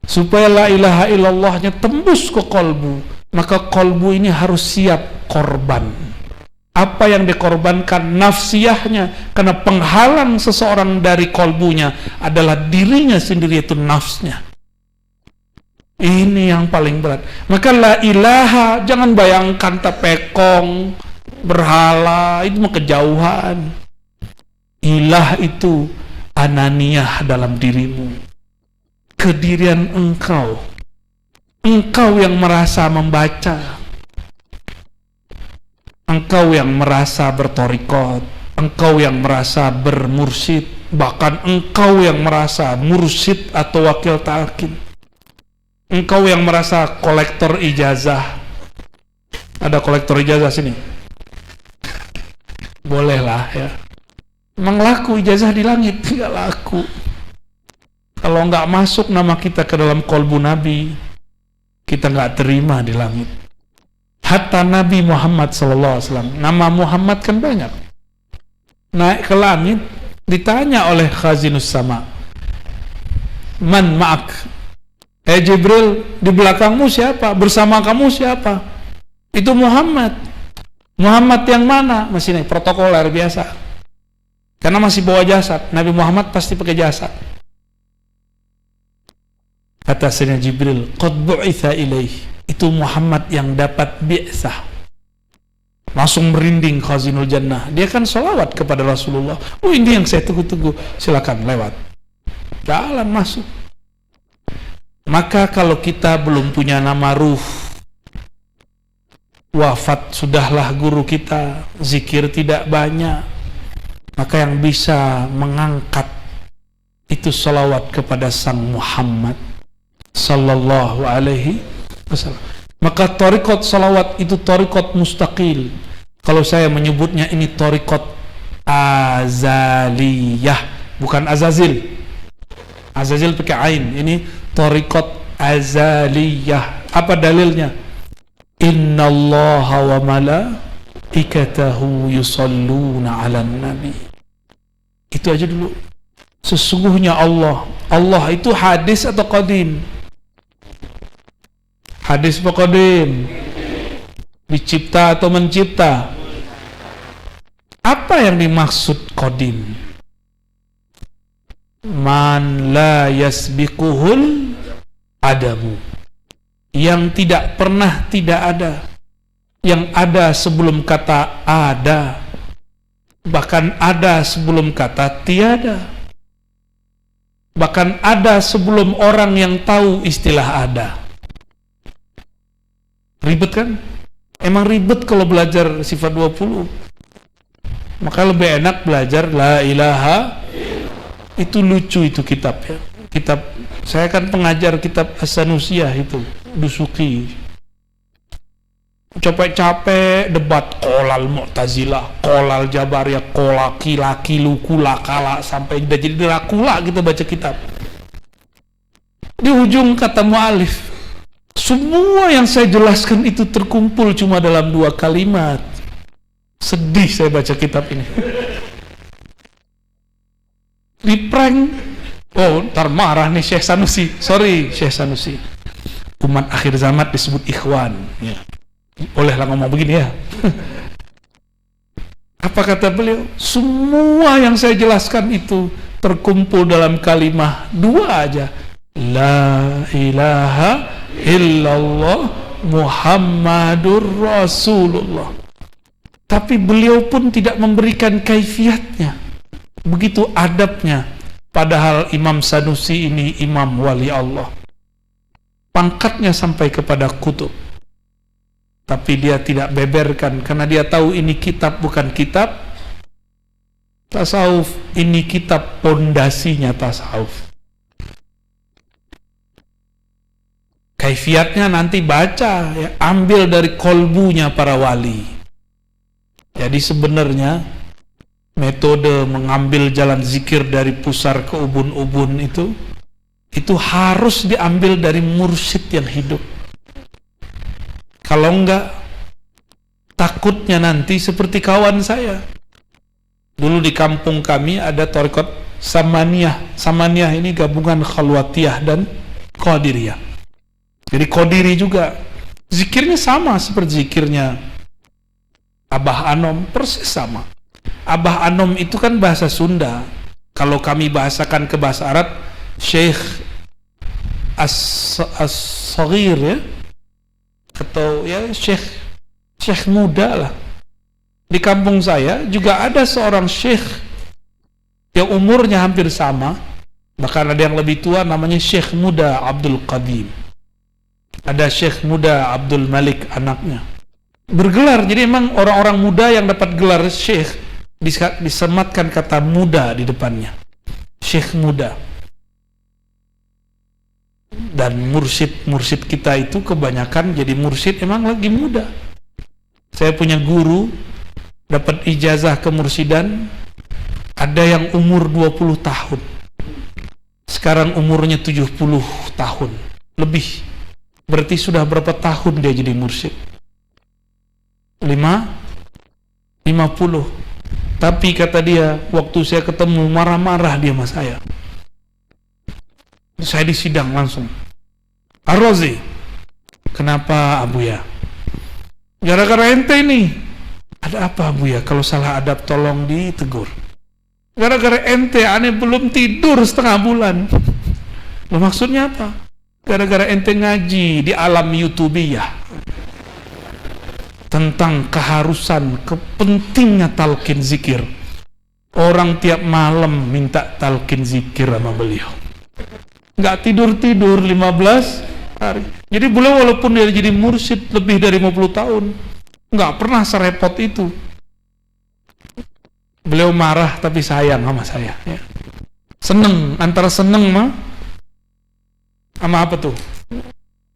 Speaker 1: Supaya la ilaha illallahnya tembus ke kolbu, maka kolbu ini harus siap korban. Apa yang dikorbankan? Nafsiyahnya. Karena penghalang seseorang dari kolbunya adalah dirinya sendiri, itu nafsnya. Ini yang paling berat. Maka la ilaha, jangan bayangkan tepekong, berhala, itu mah kejauhan. Ilah itu ananiyah dalam dirimu, kedirian engkau. Engkau yang merasa membaca, engkau yang merasa bertorikot, engkau yang merasa bermursyid, bahkan engkau yang merasa mursyid atau wakil talqin, engkau yang merasa kolektor ijazah. Ada kolektor ijazah sini? Bolehlah ya. Emang laku ijazah di langit? Tidak laku. Kalau nggak masuk nama kita ke dalam kolbu Nabi, kita nggak terima di langit. Hatta Nabi Muhammad SAW, nama Muhammad kan banyak. Naik ke langit, ditanya oleh Khazinus Sama, Man ma'ak? Jibril, di belakangmu siapa? Bersama kamu siapa? Itu Muhammad. Muhammad yang mana? Masih nih, protokoler biasa. Karena masih bawa jasad. Nabi Muhammad pasti pakai jasad. Kata Sayyidina Jibril, qad bu'itha ilaih. Itu Muhammad yang dapat bi'tsah. Langsung merinding Khazinul Jannah. Dia kan sholawat kepada Rasulullah. Oh, ini yang saya tunggu-tunggu. Silakan lewat. Jalan masuk. Maka kalau kita belum punya nama ruh, wafat sudahlah guru kita, zikir tidak banyak, maka yang bisa mengangkat itu salawat kepada Sang Muhammad sallallahu alaihi wasallam. Maka tariqat salawat itu tariqat mustaqil. Kalau saya menyebutnya ini tariqat azaliyah, bukan azazil. Azazil pakai ain, ini tariqat azaliyah. Apa dalilnya? Innallaha wa malaikatahu yusalluna 'alan nabi. Itu aja dulu. Sesungguhnya Allah. Allah itu hadis atau qadim? Hadis atau qadim? Dicipta atau mencipta? Apa yang dimaksud qadim? Man la yasbiquhul adamu, yang tidak pernah tidak ada, yang ada sebelum kata ada, bahkan ada sebelum kata tiada, bahkan ada sebelum orang yang tahu istilah ada. Ribet kan? Emang ribet kalau belajar sifat 20. Maka lebih enak belajar la ilaha. Itu lucu itu kitab ya. Kitab, saya kan pengajar kitab As-Sanusiyah itu, Dusuki. Capek-capek debat kolal Mu'tazilah, kolal Jabariyah, kolaki, laki, luku, lakala, sampai udah jadi Dracula kita baca kitab. Di ujung kata mu'alif, semua yang saya jelaskan itu terkumpul cuma dalam 2 kalimat. Sedih saya baca kitab ini. Di prank. Oh, ntar marah nih Syekh Sanusi. Sorry Syekh Sanusi. Umat akhir zaman disebut ikhwan ya. Bolehlah ngomong begini ya. Apa kata beliau? Semua yang saya jelaskan itu terkumpul dalam kalimat 2 aja. La ilaha illallah Muhammadur Rasulullah. Tapi beliau pun tidak memberikan kaifiatnya. Begitu adabnya. Padahal Imam Sanusi ini imam wali Allah. Pangkatnya sampai kepada kutub. Tapi dia tidak beberkan karena dia tahu ini kitab bukan kitab tasawuf, ini kitab pondasinya tasawuf. Kaifiatnya nanti baca ya, ambil dari kolbunya para wali. Jadi sebenarnya metode mengambil jalan zikir dari pusar ke ubun-ubun itu harus diambil dari mursyid yang hidup. Kalau enggak, takutnya nanti seperti kawan saya. Dulu di kampung kami ada tarekat Samaniyah. Samaniyah ini gabungan Khalwatiyah dan Qadiriyah. Jadi Qadiri juga. Zikirnya sama seperti zikirnya Abah Anom, persis sama. Abah Anom itu kan bahasa Sunda. Kalau kami bahasakan ke bahasa Arab, Syekh As-Saghir ya, atau ya Syekh muda lah. Di kampung saya juga ada seorang Syekh yang umurnya hampir sama, bahkan ada yang lebih tua, namanya Syekh muda Abdul Qadim. Ada Syekh muda Abdul Malik anaknya. Bergelar, jadi emang orang-orang muda yang dapat gelar Syekh disematkan kata muda di depannya. Syekh muda. Dan mursyid kita itu kebanyakan jadi mursyid emang lagi muda. Saya punya guru dapat ijazah kemursidan, ada yang umur 20 tahun. Sekarang umurnya 70 tahun lebih. Berarti sudah berapa tahun dia jadi mursyid? 50. Tapi kata dia, waktu saya ketemu marah-marah dia sama saya. Saya disidang langsung. Ar-Razi, kenapa Abu ya? Gara-gara ente ini. Ada apa Abu ya? Kalau salah adab tolong ditegur. Gara-gara ente, aneh belum tidur setengah bulan. Loh, maksudnya apa? Gara-gara ente ngaji di alam YouTubiyah tentang keharusan, kepentingnya talqin zikir. Orang tiap malam minta talqin zikir sama beliau. Nggak tidur-tidur 15 hari. Jadi beliau walaupun dia jadi mursyid lebih dari 50 tahun, nggak pernah serepot itu. Beliau marah tapi sayang sama saya ya. Seneng, antara seneng sama apa tuh?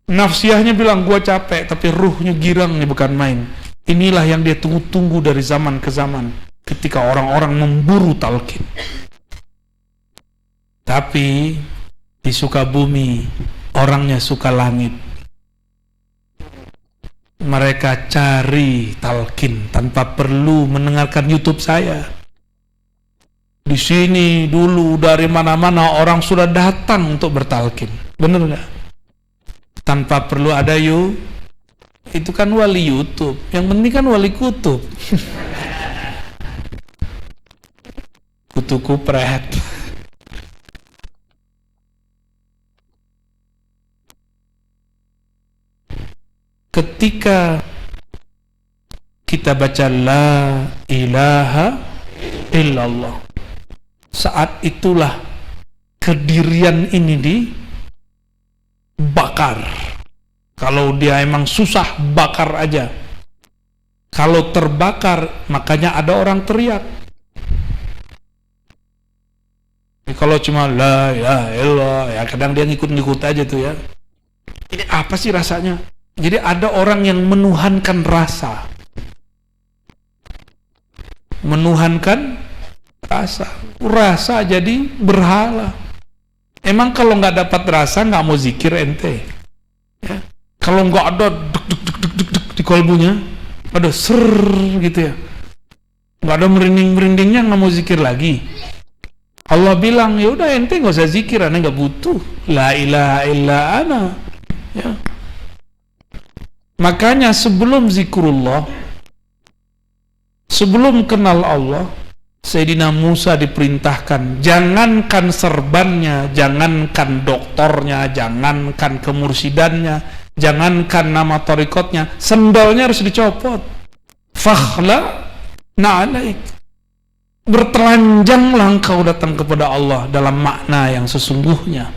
Speaker 1: Nafsiahnya bilang gua capek, tapi ruhnya girang nih, bukan main. Inilah yang dia tunggu-tunggu dari zaman ke zaman, ketika orang-orang memburu talqin. Tapi di Sukabumi orangnya suka langit. Mereka cari talqin tanpa perlu mendengarkan YouTube saya. Di sini dulu dari mana-mana orang sudah datang untuk bertalkin. Bener nggak? Tanpa perlu ada itu kan wali YouTube. Yang penting kan wali kutub. Kutu kupret. Ketika kita baca la ilaha illallah, saat itulah kedirian ini dibakar. Kalau dia emang susah, bakar aja. Kalau terbakar, makanya ada orang teriak. Kalau cuma la ilaha illallah, ya kadang dia ngikut-ngikut aja tuh ya. Ini apa sih rasanya? Jadi ada orang yang menuhankan rasa. Menuhankan rasa jadi berhala. Emang kalau nggak dapat rasa nggak mau zikir ente ya? Kalau nggak ada deg di kolbunya, ada ser gitu ya, nggak ada merinding-merindingnya, nggak mau zikir lagi. Allah bilang ya udah ente nggak usah zikir, ane nggak butuh la ilaha illa ana ya. Makanya sebelum zikrullah, sebelum kenal Allah, Sayyidina Musa diperintahkan, jangankan serbannya, jangankan doktornya, jangankan kemursidannya, jangankan nama torikotnya, sendalnya harus dicopot. Fakhla na'alaik, bertelanjanglah engkau datang kepada Allah dalam makna yang sesungguhnya.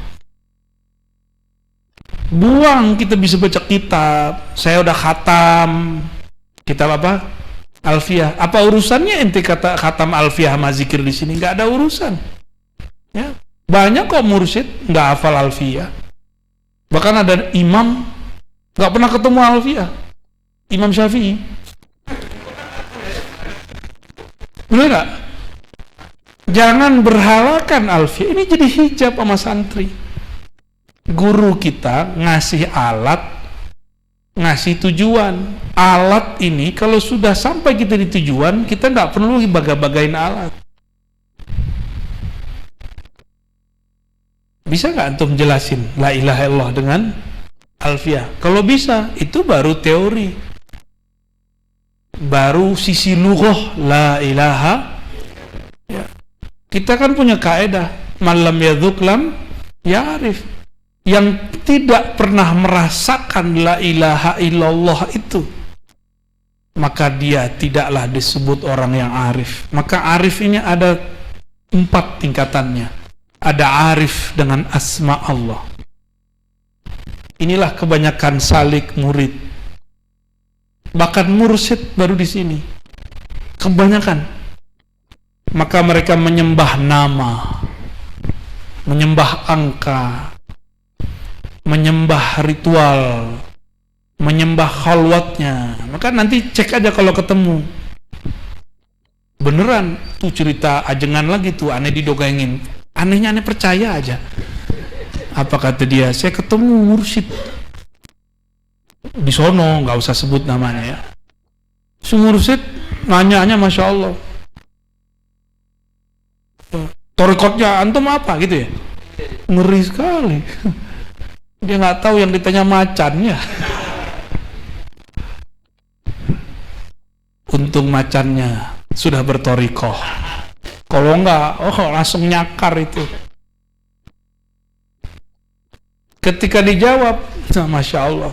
Speaker 1: Buang kita bisa baca kitab, saya udah khatam kitab apa? Alfiyah. Apa urusannya ente kata khatam Alfiyah sama zikir di sini? Nggak ada urusan. Ya. Banyak kok mursyid nggak hafal Alfiyah. Bahkan ada imam nggak pernah ketemu Alfiyah. Imam Syafi'i. Benar nggak? Jangan berhalakan Alfiyah. Ini jadi hijab sama santri. Guru kita ngasih alat, ngasih tujuan. Alat ini kalau sudah sampai kita di tujuan, kita nggak perlu baga-bagain alat. Bisa nggak antum jelasin la ilaha illallah dengan Alfiyah? Kalau bisa, itu baru teori, baru sisi lughah la ilaha ya. Kita kan punya kaidah malam yadzuq lam ya'rif. Yang tidak pernah merasakan la ilaha illallah itu, maka dia tidaklah disebut orang yang arif. Maka arif ini ada 4 tingkatannya. Ada arif dengan asma Allah. Inilah kebanyakan salik murid, bahkan mursyid baru di sini kebanyakan. Maka mereka menyembah nama, menyembah angka, menyembah ritual, menyembah khalwatnya. Maka nanti cek aja kalau ketemu. Beneran tuh cerita ajengan lagi tuh, aneh didogengin. Anehnya aneh percaya aja. Apa kata dia? Saya ketemu mursyid di sono, nggak usah sebut namanya ya. Si mursyid nanya-nanya, Masya Allah, torikotnya antum apa gitu ya? Ngeri sekali. Dia nggak tahu yang ditanya macannya. Untung macannya sudah bertorikoh. Kalau enggak, langsung nyakar itu. Ketika dijawab, nah, Masya Allah,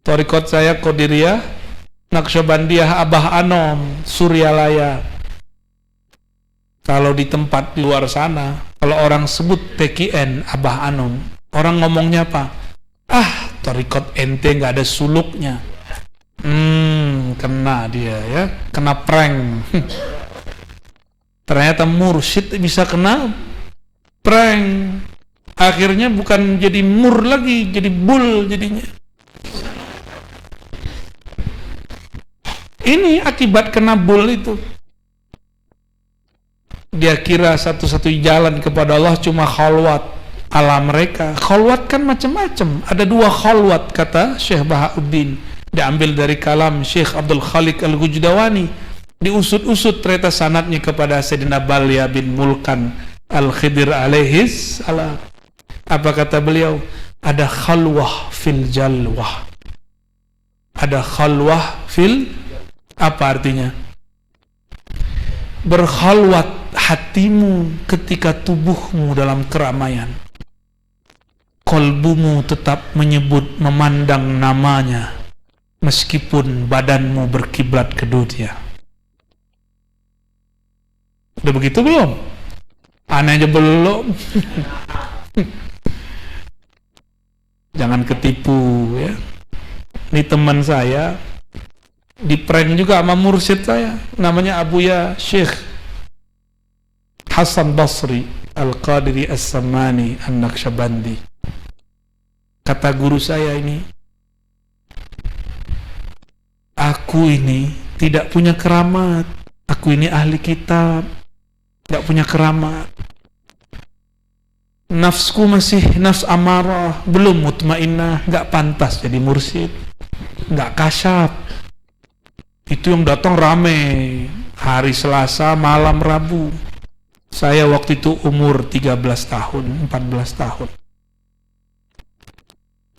Speaker 1: torikot saya Qadiriyah, Naqsyabandiyah, Abah Anom, Suryalaya. Kalau di tempat di luar sana, kalau orang sebut TKN Abah Anom, orang ngomongnya apa? Ah, torikot ente nggak ada suluknya. Kena dia ya, kena prank. Ternyata mursyid bisa kena prank. Akhirnya bukan jadi mur lagi, jadi bul jadinya. Ini akibat kena bul itu. Dia kira satu-satunya jalan kepada Allah cuma khalwat ala mereka. Khalwat kan macam-macam. Ada 2 khalwat kata Syekh Bahauddin. Diambil dari kalam Syekh Abdul Khaliq Al-Gujdawani. Diusut-usut ternyata sanadnya kepada Sayyidina Balya bin Mulkan Al-Khidir alaihis salam. Apa kata beliau? Ada khalwah fil jalwah. Ada khalwah fil, apa artinya? Berkhalwat hatimu ketika tubuhmu dalam keramaian. Kolbumu tetap menyebut, memandang namanya, meskipun badanmu berkiblat ke dunia. Udah begitu belum? Aneh aja belum. Jangan ketipu ya. Ini teman saya di prank juga sama mursyid saya, namanya Abuya Syekh Hasan Basri Al-Qadiri As-Samani An-Naqsyabandi. Kata guru saya ini, aku ini tidak punya keramat, aku ini ahli kitab, tidak punya keramat. Nafsku masih nafs amarah, belum mutmainnah, nggak pantas jadi mursyid, nggak kasyaf. Itu yang datang rame hari Selasa, malam Rabu. Saya waktu itu umur 13 tahun, 14 tahun.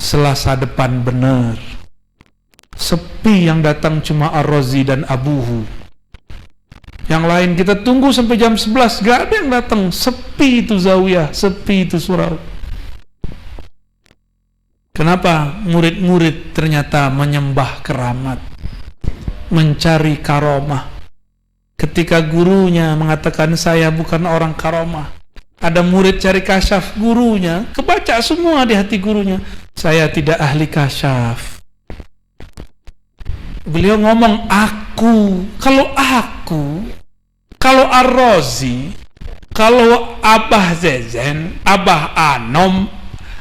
Speaker 1: Selasa depan bener sepi, yang datang cuma Ar-Razi dan Abuhu. Yang lain kita tunggu sampai jam 11, gak ada yang datang. Sepi itu zawiyah, sepi itu surau. Kenapa? Murid-murid ternyata menyembah keramat, mencari karomah. Ketika gurunya mengatakan saya bukan orang karomah, ada murid cari kasyaf, gurunya kebaca semua di hati gurunya, saya tidak ahli kasyaf. Beliau ngomong aku, kalau Ar-Razi, kalau Abah Zezen, Abah Anom,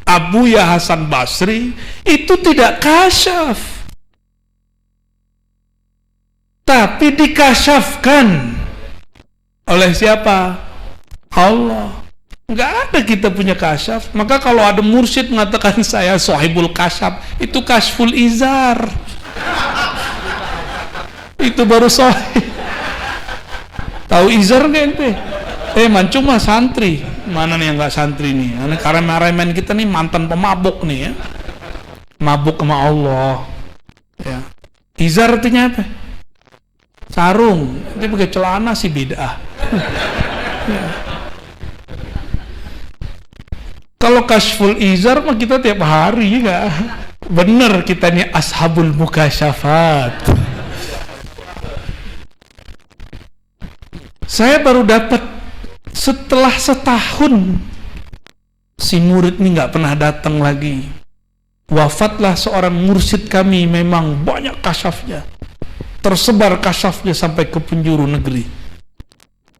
Speaker 1: Abuya Hasan Basri, itu tidak kasyaf, tapi dikasyafkan oleh siapa? Allah. Nggak ada kita punya kasyaf. Maka kalau ada mursyid mengatakan saya sahibul kasyaf, itu kasyful izar. Itu baru sahih. Tahu izar nggak ente? Mancung mah santri. Mana nih yang nggak santri nih? Karena karema-remen kita nih mantan pemabuk nih ya. Mabuk sama Allah. Ya. Izar artinya apa? Sarung. Nanti pakai celana sih bid'ah. Ya. Kalau kasyful izar mah kita tiap hari ya. Bener kita nih ashabul mukasyafat. Saya baru dapat setelah setahun. Si murid ini nggak pernah datang lagi. Wafatlah seorang mursyid kami, memang banyak kasyafnya. Tersebar kasyafnya sampai ke penjuru negeri.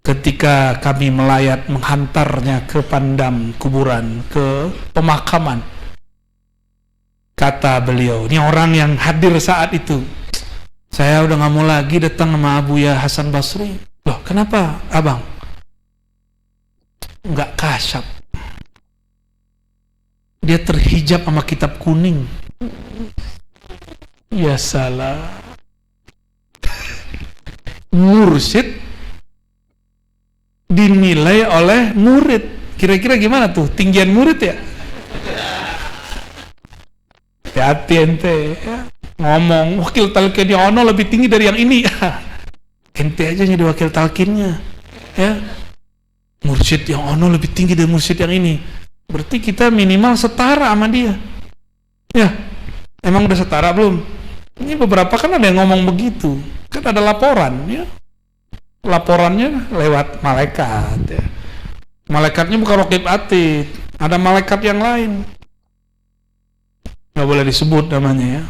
Speaker 1: Ketika kami melayat menghantarnya ke pandam kuburan, ke pemakaman, kata beliau, ini orang yang hadir saat itu, saya udah gak mau lagi datang sama Abuya Hasan Basri. Loh kenapa abang? Nggak kasyaf, dia terhijab sama kitab kuning. Ya salah. Mursyid dinilai oleh murid. Kira-kira gimana tuh tinggian murid ya? Hati-hati ente ya. Ngomong wakil talqinnya ono lebih tinggi dari yang ini. Ente aja jadi wakil talqinnya ya. Mursyid yang ono lebih tinggi dari mursyid yang ini. Berarti kita minimal setara sama dia. Ya, emang udah setara belum? Ini beberapa kan ada yang ngomong begitu. Kan ada laporan ya. Laporannya lewat malaikat ya. Malaikatnya bukan raqib atid, ada malaikat yang lain, nggak boleh disebut namanya ya.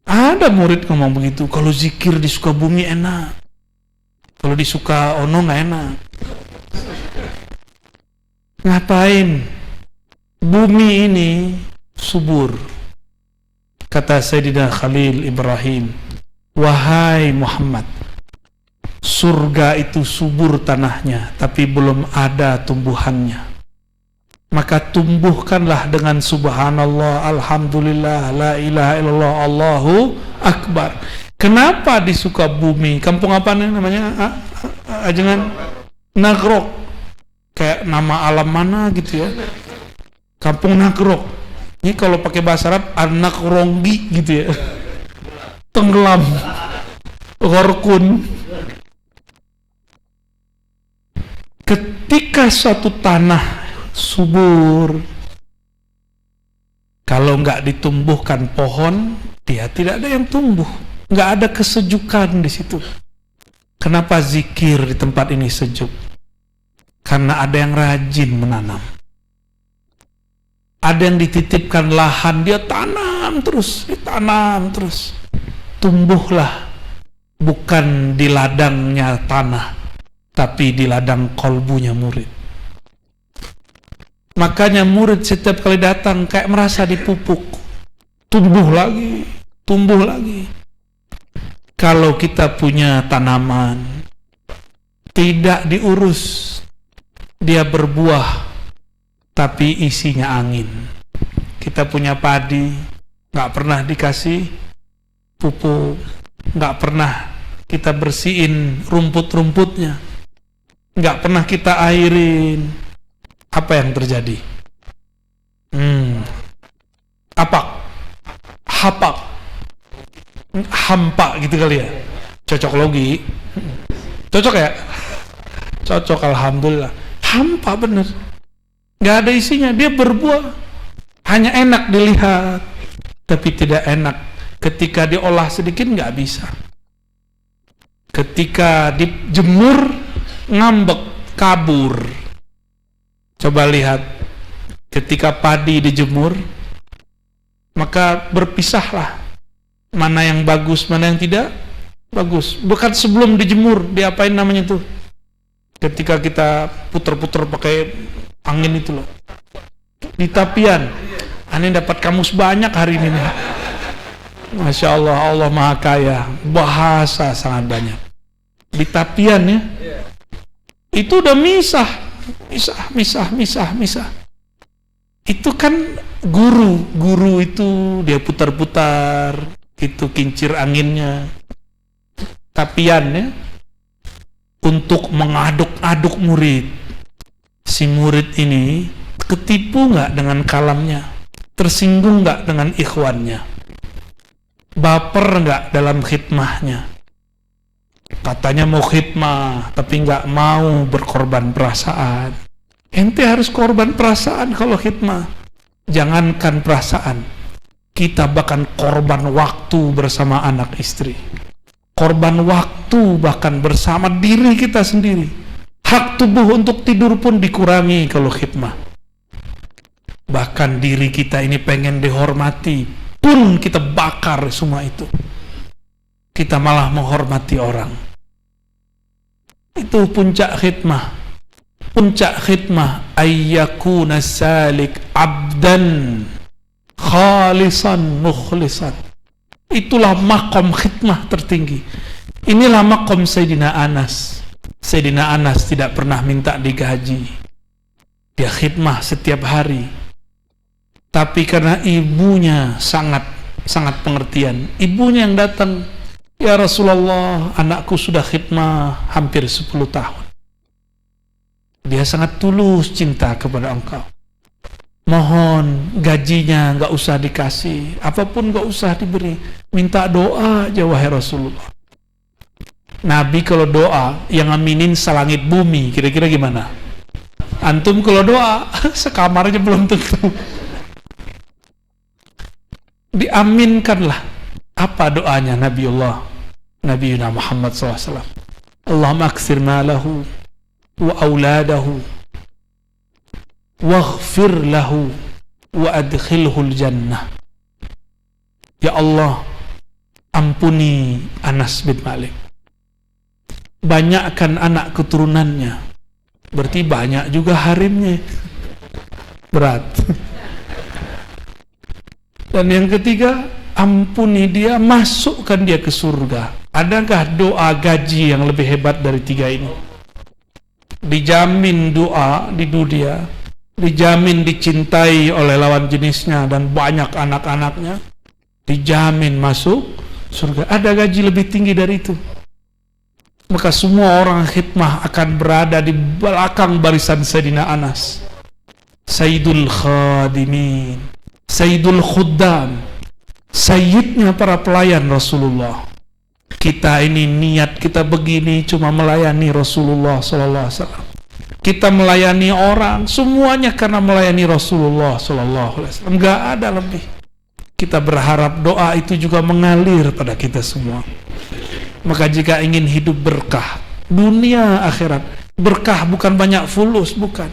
Speaker 1: Ada murid ngomong begitu, kalau zikir di Sukabumi enak, kalau di Sukaono nggak enak. Ngapain? Bumi ini subur. Kata Sayyidina Khalil Ibrahim, wahai Muhammad, surga itu subur tanahnya, tapi belum ada tumbuhannya. Maka tumbuhkanlah dengan subhanallah, alhamdulillah, la ilaha illallah, Allahu akbar. Kenapa di Sukabumi? Kampung apa nih namanya? Ajengan Nagrok. Kayak nama alam mana gitu ya. Kampung Nagrok. Ini kalau pakai bahasa Arab anak ronggi gitu ya. Tenggelam. Gorkun. Ketika suatu tanah subur, kalau nggak ditumbuhkan pohon, dia tidak ada yang tumbuh. Nggak ada kesejukan di situ. Kenapa zikir di tempat ini sejuk? Karena ada yang rajin menanam. Ada yang dititipkan lahan, dia tanam terus, ditanam terus. Tumbuhlah, bukan di ladangnya tanah, tapi di ladang kolbunya murid. Makanya murid setiap kali datang kayak merasa dipupuk. Tumbuh lagi, tumbuh lagi. Kalau kita punya tanaman, tidak diurus, dia berbuah, tapi isinya angin. Kita punya padi, nggak pernah dikasih pupuk, nggak pernah kita bersihin rumput-rumputnya, nggak pernah kita airin. Apa yang terjadi? Apak, hapak, hampa gitu kali ya. Cocok logi. Cocok ya? Cocok, alhamdulillah. Hampa bener. Nggak ada isinya, dia berbuah. Hanya enak dilihat, tapi tidak enak. Ketika diolah sedikit nggak bisa. Ketika dijemur, ngambek, kabur. Coba lihat, ketika padi dijemur, maka berpisahlah. Mana yang bagus, mana yang tidak bagus. Bukan sebelum dijemur, diapain namanya tuh? Ketika kita puter-puter pakai angin itu loh. Di tapian. Aneh dapat kamus banyak hari ini nih. Masya Allah, Allah Maha Kaya. Bahasa sangat banyak. Di tapian ya. Itu udah misah. Misah. Itu kan guru itu dia putar-putar, itu kincir anginnya, tapiannya untuk mengaduk-aduk murid. Si murid ini ketipu nggak dengan kalamnya, tersinggung nggak dengan ikhwannya, baper nggak dalam khidmahnya. Katanya mau khidmah, tapi nggak mau berkorban perasaan. Ente harus korban perasaan kalau khidmah. Jangankan perasaan, kita bahkan korban waktu bersama anak istri. Korban waktu bahkan bersama diri kita sendiri. Hak tubuh untuk tidur pun dikurangi kalau khidmah. Bahkan diri kita ini pengen dihormati, pun kita bakar semua itu. Kita malah menghormati orang. Itu puncak khidmah. Puncak khidmah ayyakuna salik abdan khalisan mukhlisan. Itulah makom khidmah tertinggi. Inilah makom Sayyidina Anas. Sayyidina Anas tidak pernah minta digaji. Dia khidmah setiap hari. Tapi karena ibunya sangat pengertian, ibunya yang datang, ya Rasulullah, anakku sudah khidmah hampir 10 tahun. Dia sangat tulus cinta kepada engkau. Mohon gajinya nggak usah dikasih, apapun nggak usah diberi. Minta doa aja wahai Rasulullah. Nabi kalau doa yang aminin selangit bumi, kira-kira gimana? Antum kalau doa sekamarnya belum tentu. Diaminkanlah. Apa doanya Nabiuna Muhammad SAW? Allahumma aksir malahu wa auladahu waghfir lahu wa adkhilhul jannah. Ya Allah, ampuni Anas bin Malik, banyakkan anak keturunannya, berarti banyak juga harimnya, berat. Dan yang ketiga, ampuni dia, masukkan dia ke surga. Adakah doa gaji yang lebih hebat dari 3 ini? Dijamin doa di dunia, dijamin dicintai oleh lawan jenisnya dan banyak anak-anaknya, dijamin masuk surga. Ada gaji lebih tinggi dari itu. Maka semua orang khidmah akan berada di belakang barisan Sayyidina Anas, Sayyidul Khadimin, Sayyidul Khuddam, Sayyidnya para pelayan Rasulullah. Kita ini niat kita begini cuma melayani Rasulullah Sallallahu Alaihi Wasallam. Kita melayani orang semuanya karena melayani Rasulullah Sallallahu Alaihi Wasallam. Enggak ada lebih. Kita berharap doa itu juga mengalir pada kita semua. Maka jika ingin hidup berkah dunia akhirat, berkah bukan banyak fulus, bukan.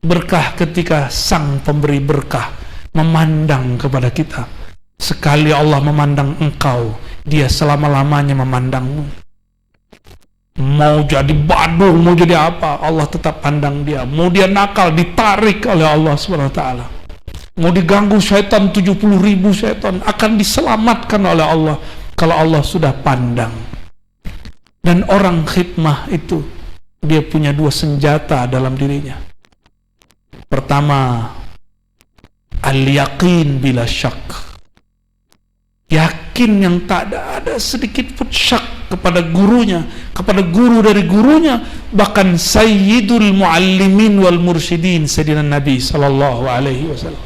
Speaker 1: Berkah ketika sang pemberi berkah memandang kepada kita. Sekali Allah memandang engkau, dia selama-lamanya memandangmu. Mau jadi badung, mau jadi apa, Allah tetap pandang dia. Mau dia nakal, ditarik oleh Allah SWT. Mau diganggu syaitan 70.000 syaitan, akan diselamatkan oleh Allah kalau Allah sudah pandang. Dan orang khidmah itu, dia punya dua senjata dalam dirinya. Pertama, al-yaqin bila syak. Yakin yang tak ada sedikit pun syak kepada gurunya, kepada guru dari gurunya, bahkan sayyidul muallimin wal mursyidin Sayyidina Nabi sallallahu alaihi wasallam.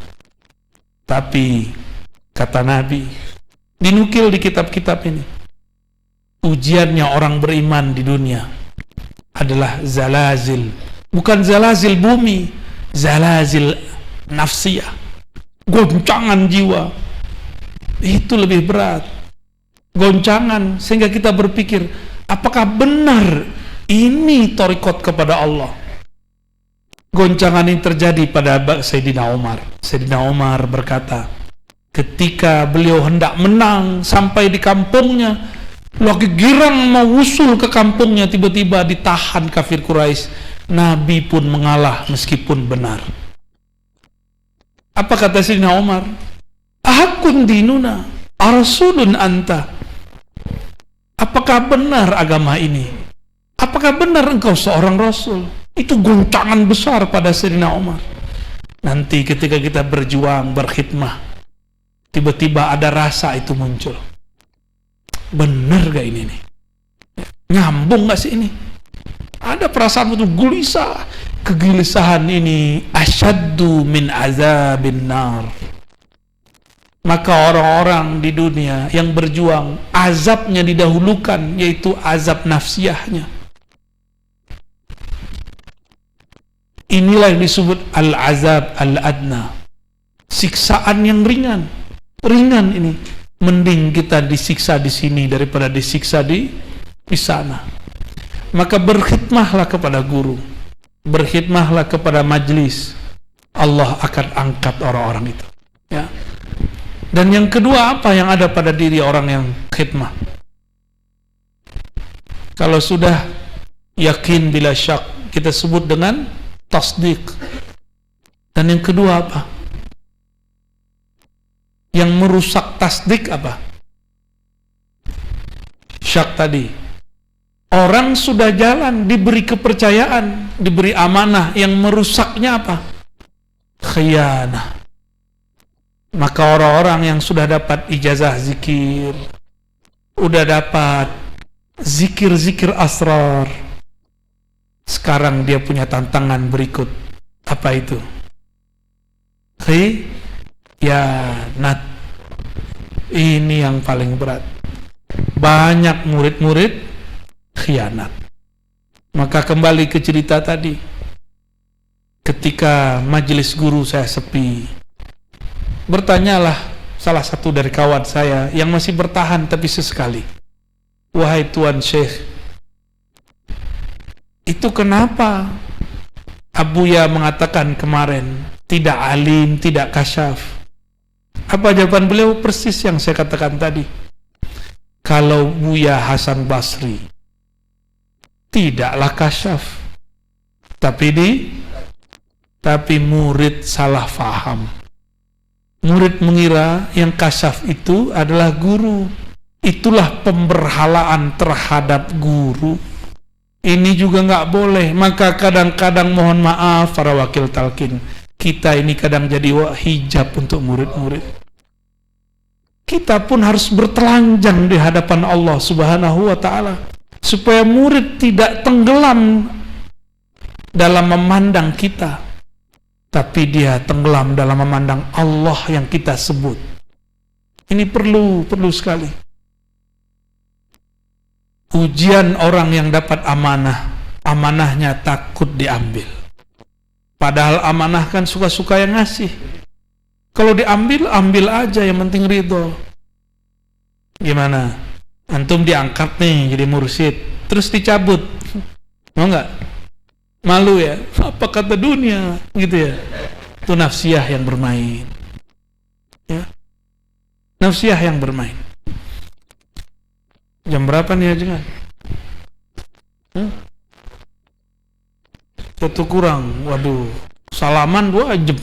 Speaker 1: Tapi kata Nabi, dinukil di kitab-kitab ini, ujiannya orang beriman di dunia adalah zalazil, bukan zalazil bumi, zalazil nafsiyah, goncangan jiwa. Itu lebih berat, goncangan, sehingga kita berpikir, apakah benar ini thariqat kepada Allah? Goncangan ini terjadi pada Sayyidina Umar. Sayyidina Umar berkata, ketika beliau hendak menang sampai di kampungnya, lagi girang mau usul ke kampungnya, tiba-tiba ditahan kafir Quraisy. Nabi pun mengalah meskipun benar. Apa kata Sayyidina Umar? Ahakun dinuna arasulun anta. Apakah benar agama ini? Apakah benar engkau seorang rasul? Itu goncangan besar pada Sayyidina Umar. Nanti ketika kita berjuang, berkhidmah, tiba-tiba ada rasa itu muncul. Benar gak ini nih? Nyambung gak sih ini? Ada perasaan itu gelisah. Kegelisahan ini asyaddu min azabin nar. Maka orang-orang di dunia yang berjuang, azabnya didahulukan, yaitu azab nafsiyahnya. Inilah yang disebut al-azab al-adna, siksaan yang ringan. Ringan ini, mending kita disiksa di sini daripada disiksa di sana. Maka berkhidmahlah kepada guru, berkhidmahlah kepada majlis, Allah akan angkat orang-orang itu, ya. Dan yang kedua, apa yang ada pada diri orang yang khidmah? Kalau sudah yakin bila syak, kita sebut dengan tasdik. Dan yang kedua apa? Yang merusak tasdik apa? Syak tadi. Orang sudah jalan, diberi kepercayaan, diberi amanah, yang merusaknya apa? Khianah. Maka orang-orang yang sudah dapat ijazah zikir, udah dapat zikir-zikir asrar, sekarang dia punya tantangan berikut. Apa itu? Khianat. Ini yang paling berat. Banyak murid-murid khianat. Maka kembali ke cerita tadi, ketika majelis guru saya sepi, bertanyalah salah satu dari kawan saya yang masih bertahan tapi sesekali, wahai Tuan Syekh, itu kenapa Abuya mengatakan kemarin tidak alim, tidak kasyaf? Apa jawaban beliau? Persis yang saya katakan tadi. Kalau Buya Hasan Basri tidaklah kasyaf, tapi murid salah faham. Murid mengira yang kasyaf itu adalah guru. Itulah pemberhalaan terhadap guru. Ini juga nggak boleh. Maka kadang-kadang mohon maaf para wakil talqin, kita ini kadang jadi hijab untuk murid-murid. kita pun harus bertelanjang di hadapan Allah Subhanahu wa ta'ala, supaya murid tidak tenggelam dalam memandang kita, tapi dia tenggelam dalam memandang Allah yang kita sebut. Ini perlu sekali. Ujian orang yang dapat amanah, amanahnya takut diambil. Padahal amanah kan suka-suka yang ngasih. Kalau diambil, ambil aja, yang penting ridho. Gimana? Antum diangkat nih jadi mursyid, terus dicabut, mau nggak? Malu ya? Apa kata dunia? Gitu ya? Itu nafsiyah yang bermain. Ya, nafsiyah yang bermain. Jam berapa nih ya jangan? 1 kurang. Waduh, salaman 2 jam.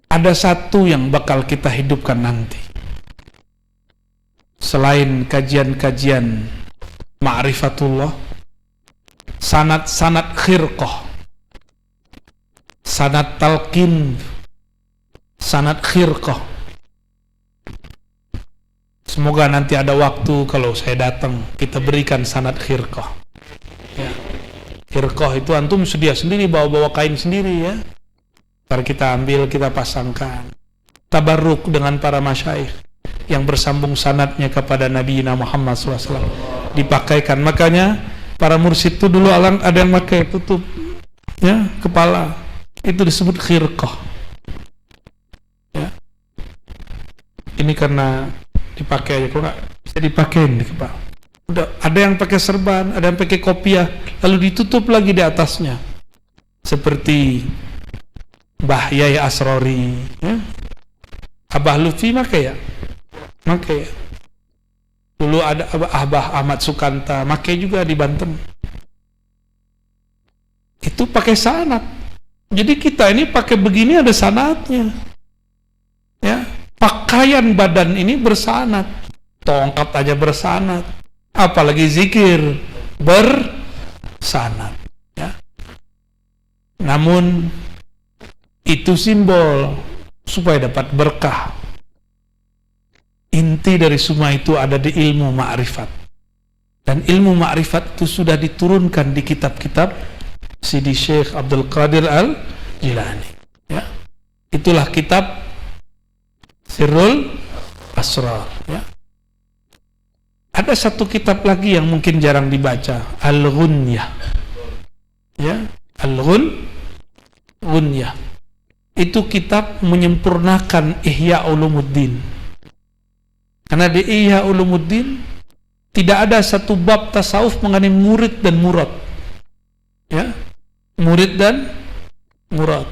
Speaker 1: Ada satu yang bakal kita hidupkan nanti. Selain kajian-kajian ma'rifatullah, sanad-sanad khirqah, sanad talqin, sanad khirqah. Semoga nanti ada waktu kalau saya datang, kita berikan sanad khirqah. Ya. Khirqah itu antum sedia sendiri, bawa-bawa kain sendiri ya. Ntar kita ambil, kita pasangkan. Tabarruk dengan para masyaikh yang bersambung sanadnya kepada Nabi Muhammad SAW. Dipakaikan. Makanya para mursyid itu dulu ada yang pakai tutup ya kepala. Itu disebut khirqah. Ya. Ini karena dipakai aja, kalau nggak bisa dipakein di kepala. Udah ada yang pakai serban, ada yang pakai kopiah, lalu ditutup lagi di atasnya. Seperti Mbah Yai Asrori, ya. Abah Lutfi pakai ya? Pakai. Dulu ada Abah Ahmad Sukanta, pakai juga di Banten. Itu pakai sanad. Jadi kita ini pakai begini ada sanadnya. Ya, pakaian badan ini bersanad. Tongkat aja bersanad. Apalagi zikir bersanad, ya. Namun itu simbol supaya dapat berkah. Inti dari semua itu ada di ilmu ma'rifat. Dan ilmu ma'rifat itu sudah diturunkan di kitab-kitab Sidi Syekh Abdul Qadir Al-Jilani. Ya. Itulah kitab Sirrul Asrar. Ya. Ada satu kitab lagi yang mungkin jarang dibaca, Al-Ghunyah. Ya, Al-Ghunyah. Itu kitab menyempurnakan Ihya Ulumuddin. Karena di Ihya Ulumuddin tidak ada satu bab tasawuf mengenai murid dan murad. Ya, murid dan murad.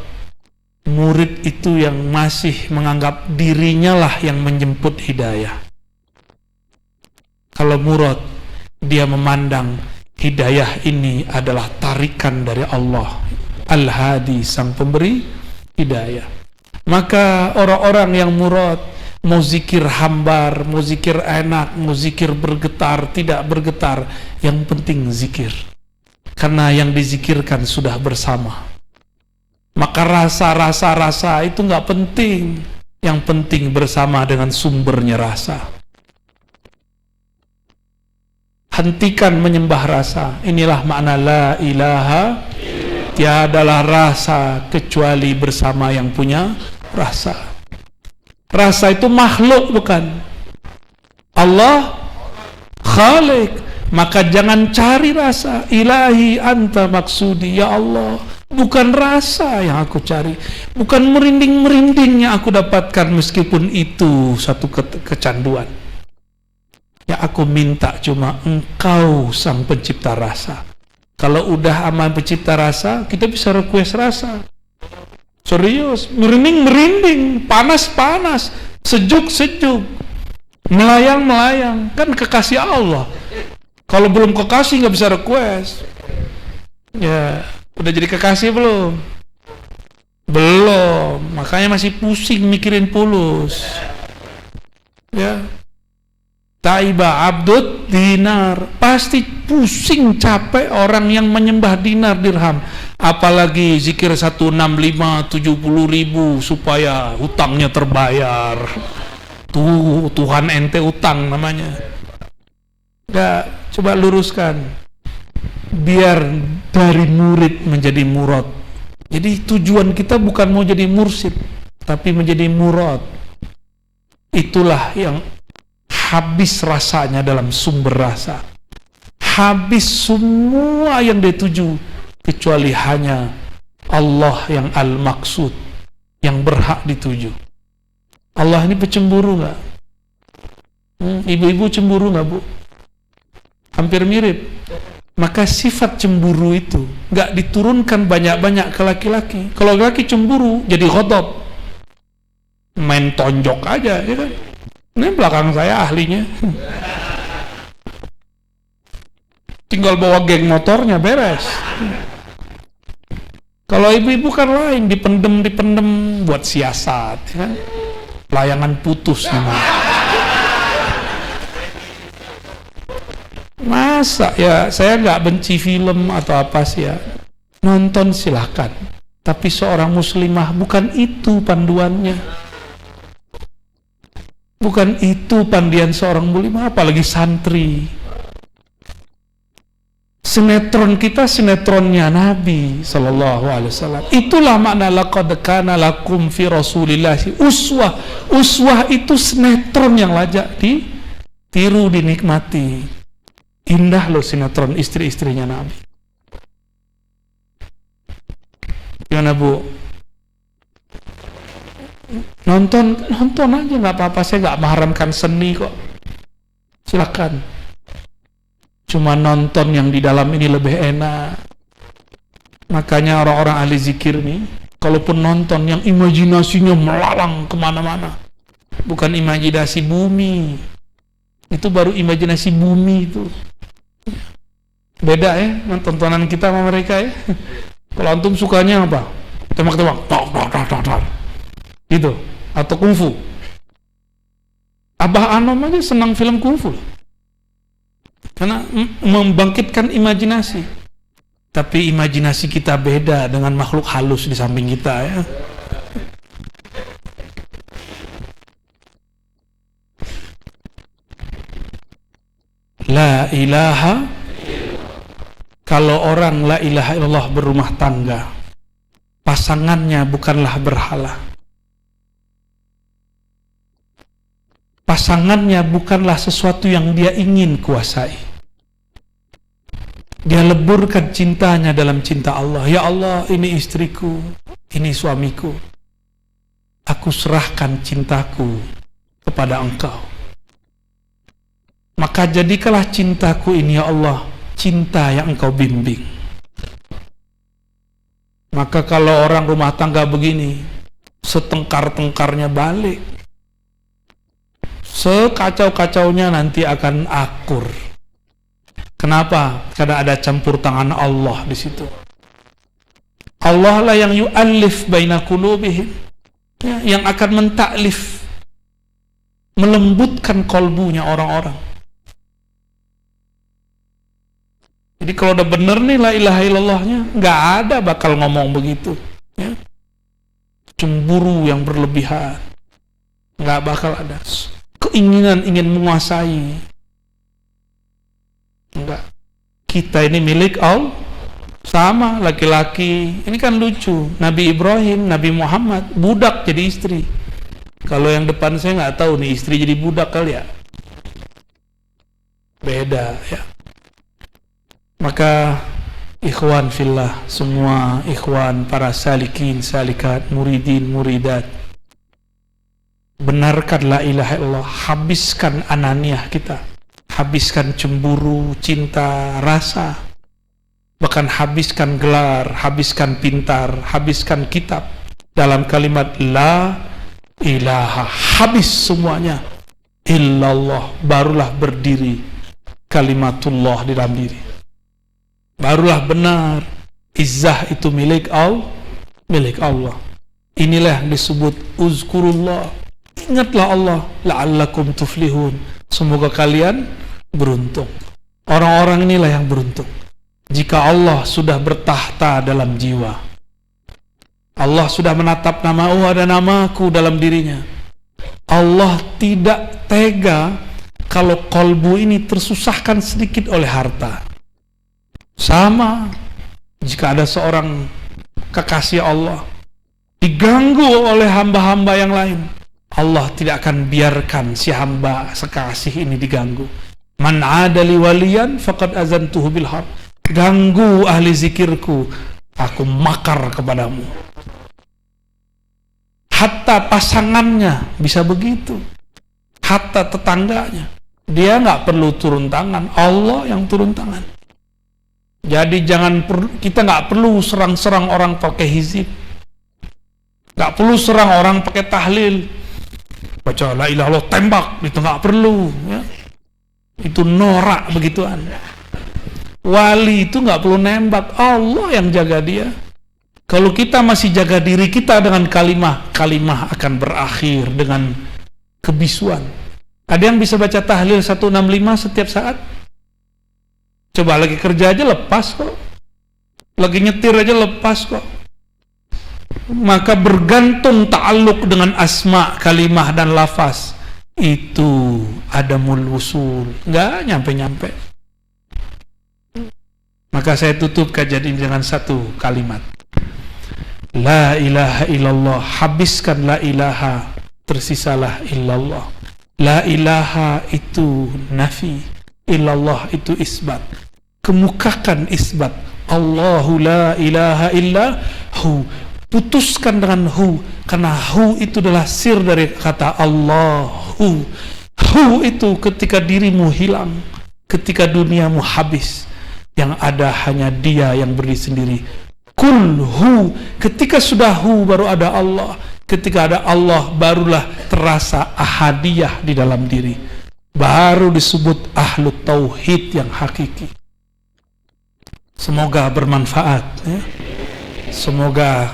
Speaker 1: Murid itu yang masih menganggap dirinya lah yang menjemput hidayah. Kalau murad, dia memandang hidayah ini adalah tarikan dari Allah, Al-Hadi, sang pemberi hidayah. Maka orang-orang yang murad mau zikir hambar, mau zikir enak, mau zikir bergetar, tidak bergetar, yang penting zikir. Karena yang dizikirkan sudah bersama. Maka rasa itu nggak penting. Yang penting bersama dengan sumbernya rasa. Hentikan menyembah rasa. Inilah makna la ilaha. Tiadalah rasa kecuali bersama yang punya rasa. Rasa itu makhluk bukan? Allah Khalik. Maka jangan cari rasa. Ilahi anta maksudi, ya Allah. Bukan rasa yang aku cari, bukan merinding-merinding yang aku dapatkan, meskipun itu satu kecanduan. Yang aku minta cuma Engkau sang pencipta rasa. Kalau udah aman pencipta rasa, kita bisa request rasa. Serius, merinding-merinding, panas-panas, sejuk-sejuk, melayang-melayang, kan kekasih Allah. Kalau belum kekasih nggak bisa request. Ya, udah jadi kekasih belum? Belum, makanya masih pusing mikirin fulus. Ya. Taiba abdud dinar, pasti pusing capek orang yang menyembah dinar dirham. Apalagi zikir 165, 70.000 supaya hutangnya terbayar. Tuh, Tuhan ente utang namanya. Enggak, coba luruskan. Biar dari murid menjadi murad. Jadi tujuan kita bukan mau jadi mursyid, tapi menjadi murad. Itulah yang habis rasanya dalam sumber rasa. Habis semua yang dituju, kecuali hanya Allah yang al-maksud, yang berhak dituju. Allah ini pecemburu nggak? Ibu-ibu cemburu nggak, Bu? Hampir mirip. Maka sifat cemburu itu nggak diturunkan banyak-banyak ke laki-laki. Kalau laki cemburu jadi ghadab, main tonjok aja, ya kan? Ini belakang saya ahlinya. Tinggal bawa geng motornya beres. Kalau ibu-ibu kan lain, dipendem buat siasat, ya kan? Layangan putus namanya. Masa ya, saya nggak benci film atau apa sih ya, nonton silahkan, tapi seorang muslimah bukan itu panduannya, bukan itu pandian seorang muslimah, apalagi santri. Sinetron kita sinetronnya Nabi Sallallahu Alaihi Wasallam. Itulah makna laqad kana lakum fi Rasulillahi uswah. Uswah itu sinetron yang layak ditiru, dinikmati. Indah loh sinetron istri-istrinya Nabi. Gimana, Bu? Nonton aja, nggak apa-apa, saya nggak mengharamkan seni kok. Silakan. Cuma nonton yang di dalam ini lebih enak. Makanya orang-orang ahli zikir nih, kalaupun nonton yang imajinasinya melalang kemana-mana, bukan imajinasi bumi. Itu baru imajinasi bumi itu. Beda ya, tontonan kita sama mereka ya. Kalau antum sukanya apa? Tembak-tembak, gitu, atau kungfu. Abah Anom aja senang film kungfu, karena membangkitkan imajinasi. Tapi imajinasi kita beda dengan makhluk halus di samping kita ya. La ilaha, kalau orang la ilaha illallah berumah tangga, pasangannya bukanlah berhala, pasangannya bukanlah sesuatu yang dia ingin kuasai. Dia leburkan cintanya dalam cinta Allah. Ya Allah, ini istriku, ini suamiku, aku serahkan cintaku kepada Engkau. Maka jadikanlah cintaku ini ya Allah, cinta yang Engkau bimbing. Maka kalau orang rumah tangga begini, setengkar-tengkarnya balik, sekacau-kacaunya nanti akan akur. Kenapa? Karena ada campur tangan Allah di situ. Allah lah yang yu'allif baina qulubihim, yang akan mentaklif, melembutkan kolbunya orang-orang. Jadi kalau udah bener nih la ilaha illallahnya, nggak ada bakal ngomong begitu, ya. Cemburu yang berlebihan, nggak bakal ada. Keinginan ingin menguasai, enggak. Kita ini milik Allah. Sama laki-laki, ini kan lucu. Nabi Ibrahim, Nabi Muhammad, budak jadi istri. Kalau yang depan saya nggak tahu nih istri jadi budak kali ya. Beda ya. Maka ikhwan fillah, semua ikhwan, para salikin, salikat, muridin, muridat, benarkan la ilaha illallah, habiskan ananiah kita, habiskan cemburu, cinta, rasa, bahkan habiskan gelar, habiskan pintar, habiskan kitab dalam kalimat la ilaha, habis semuanya illallah, barulah berdiri kalimatullah di dalam diri. Barulah benar izzah itu milik Allah, milik Allah. Inilah yang disebut uzkurullah. Ingatlah Allah, la'allakum tuflihun. Semoga kalian beruntung. Orang-orang inilah yang beruntung. jika Allah sudah bertahta dalam jiwa, Allah sudah menatap nama Allah dan namaku dalam dirinya, Allah tidak tega kalau kolbu ini tersusahkan sedikit oleh harta. Sama jika ada seorang kekasih Allah diganggu oleh hamba-hamba yang lain, Allah tidak akan biarkan si hamba sekasih ini diganggu. Man adali waliyan faqad azantuhu bil harb. Ganggu ahli zikirku, aku makar kepadamu. Hatta pasangannya bisa begitu, hatta tetangganya, dia nggak perlu turun tangan, Allah yang turun tangan. Jadi kita nggak perlu serang-serang orang pakai hizib, nggak perlu serang orang pakai tahlil, baca la ilaha illallah tembak, itu nggak perlu, ya. Itu norak begituan. Wali itu nggak perlu nembak, Allah yang jaga dia. Kalau kita masih jaga diri kita dengan kalimah akan berakhir dengan kebisuan. Ada yang bisa baca tahlil 165 setiap saat? Coba lagi kerja aja lepas kok, lagi nyetir aja lepas kok. Maka bergantung ta'alluq dengan asma, kalimah dan lafaz, itu adamul wusul, nggak nyampe-nyampe. Maka saya tutup kajian ini dengan satu kalimat, la ilaha illallah. Habiskan la ilaha, tersisalah illallah. La ilaha itu nafi, illallah itu isbat. Kemukakan isbat, Allahu la ilaha illa hu. Putuskan dengan hu, karena hu itu adalah sir dari kata Allahu. Hu itu ketika dirimu hilang, ketika duniamu habis, yang ada hanya dia yang berdiri sendiri. Kul hu, ketika sudah hu baru ada Allah. Ketika ada Allah barulah terasa ahadiyah di dalam diri, baru disebut ahlu tauhid yang hakiki. Semoga bermanfaat, ya. Semoga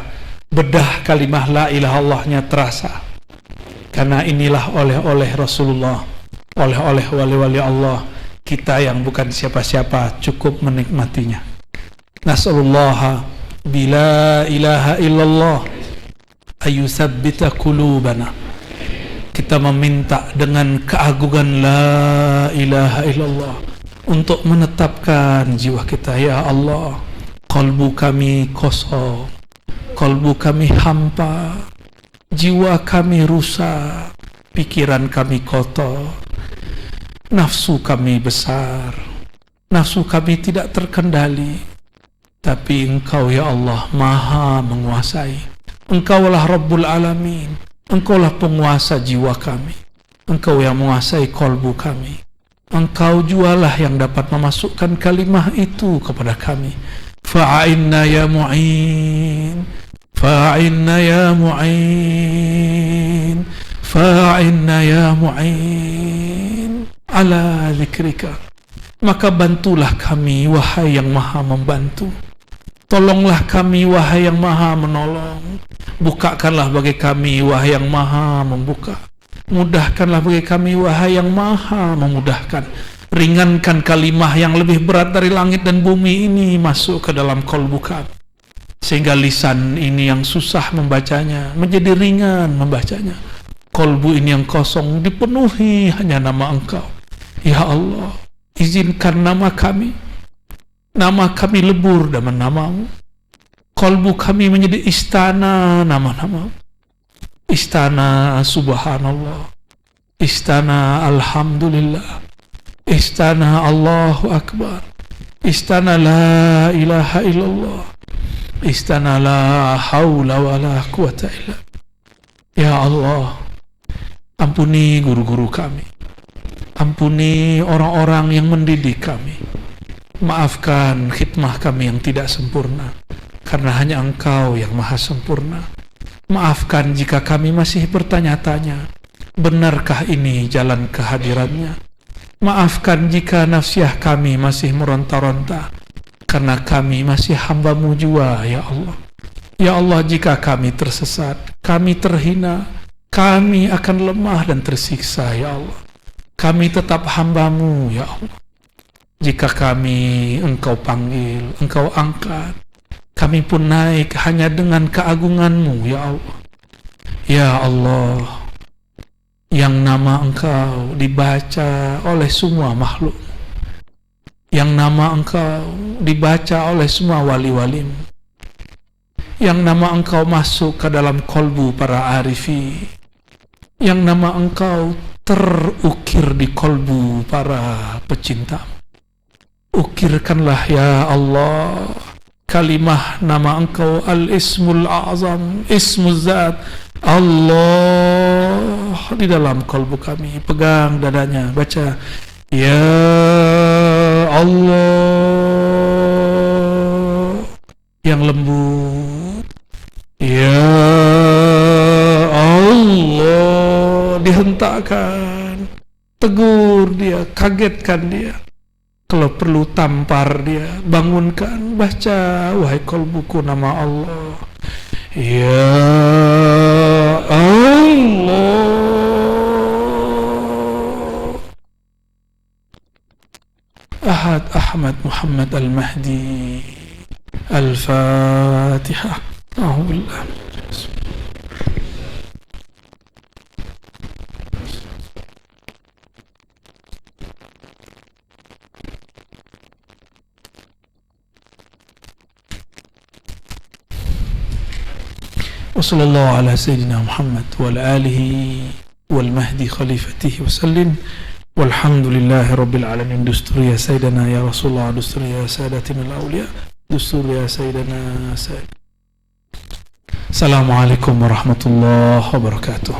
Speaker 1: bedah kalimah la ilaha illallahnya terasa, karena inilah oleh-oleh Rasulullah, oleh-oleh wali-wali Allah. Kita yang bukan siapa-siapa cukup menikmatinya. Nas'alullaha bila ilaha illallah ayusabbita qulubana. Kita meminta dengan keagungan la ilaha illallah untuk menetapkan jiwa kita. Ya Allah, kalbu kami kosong, kalbu kami hampa, jiwa kami rusak, pikiran kami kotor, nafsu kami besar, nafsu kami tidak terkendali. Tapi Engkau ya Allah maha menguasai. Engkaulah Rabbul Alamin. Engkaulah penguasa jiwa kami. Engkau yang menguasai kolbu kami. Engkau jualah yang dapat memasukkan kalimah itu kepada kami. Fa'inna ya mu'in, fa'inna ya mu'in, fa'inna ya mu'in ala zikrika. Maka bantulah kami wahai yang maha membantu. Tolonglah kami wahai yang maha menolong. Bukakanlah bagi kami wahai yang maha membuka. Mudahkanlah bagi kami wahai yang maha memudahkan. Ringankan kalimah yang lebih berat dari langit dan bumi ini masuk ke dalam kolbu kami, sehingga lisan ini yang susah membacanya menjadi ringan membacanya. Kolbu ini yang kosong dipenuhi hanya nama Engkau. Ya Allah, izinkan nama kami lebur dengan namamu. Kolbu kami menjadi istana nama-nama. Istana subhanallah, istana alhamdulillah, istana Allahu akbar, istana la ilaha illallah, istana la haula wa la quwata illa. Ya Allah, ampuni guru-guru kami, ampuni orang-orang yang mendidik kami. Maafkan khidmah kami yang tidak sempurna, karena hanya Engkau yang maha sempurna. Maafkan jika kami masih bertanya-tanya, benarkah ini jalan kehadirannya? Maafkan jika nafsiah kami masih meronta-ronta, karena kami masih hamba-Mu jua, ya Allah. Ya Allah, jika kami tersesat, kami terhina, kami akan lemah dan tersiksa, ya Allah. Kami tetap hamba-Mu, ya Allah. Jika kami Engkau panggil, Engkau angkat, kami pun naik hanya dengan keagungan-Mu, ya Allah. Ya Allah, yang nama Engkau dibaca oleh semua makhluk, yang nama Engkau dibaca oleh semua wali-wali-Mu, yang nama Engkau masuk ke dalam kolbu para arifi, yang nama Engkau terukir di kolbu para pecinta. Ukirkanlah ya Allah kalimah nama Engkau al-ismul azam, ismul zat Allah di dalam kolbu kami. Pegang dadanya, baca ya Allah yang lembut, ya Allah, dihentakkan, tegur dia, kagetkan dia, kalau perlu tampar dia, bangunkan, baca wahai kolbuku nama Allah, ya Allah. Ahad Ahmad Muhammad Al-Mahdi. Al-Fatihah. A'udzubillah. وصلى الله على سيدنا محمد وعلى آله والمهدي خليفته وسلم والحمد لله رب العالمين. دستور يا سيدنا يا رسول الله، دستور يا سادتنا الأولياء، دستور يا سيدنا سيد. السلام عليكم ورحمة الله وبركاته.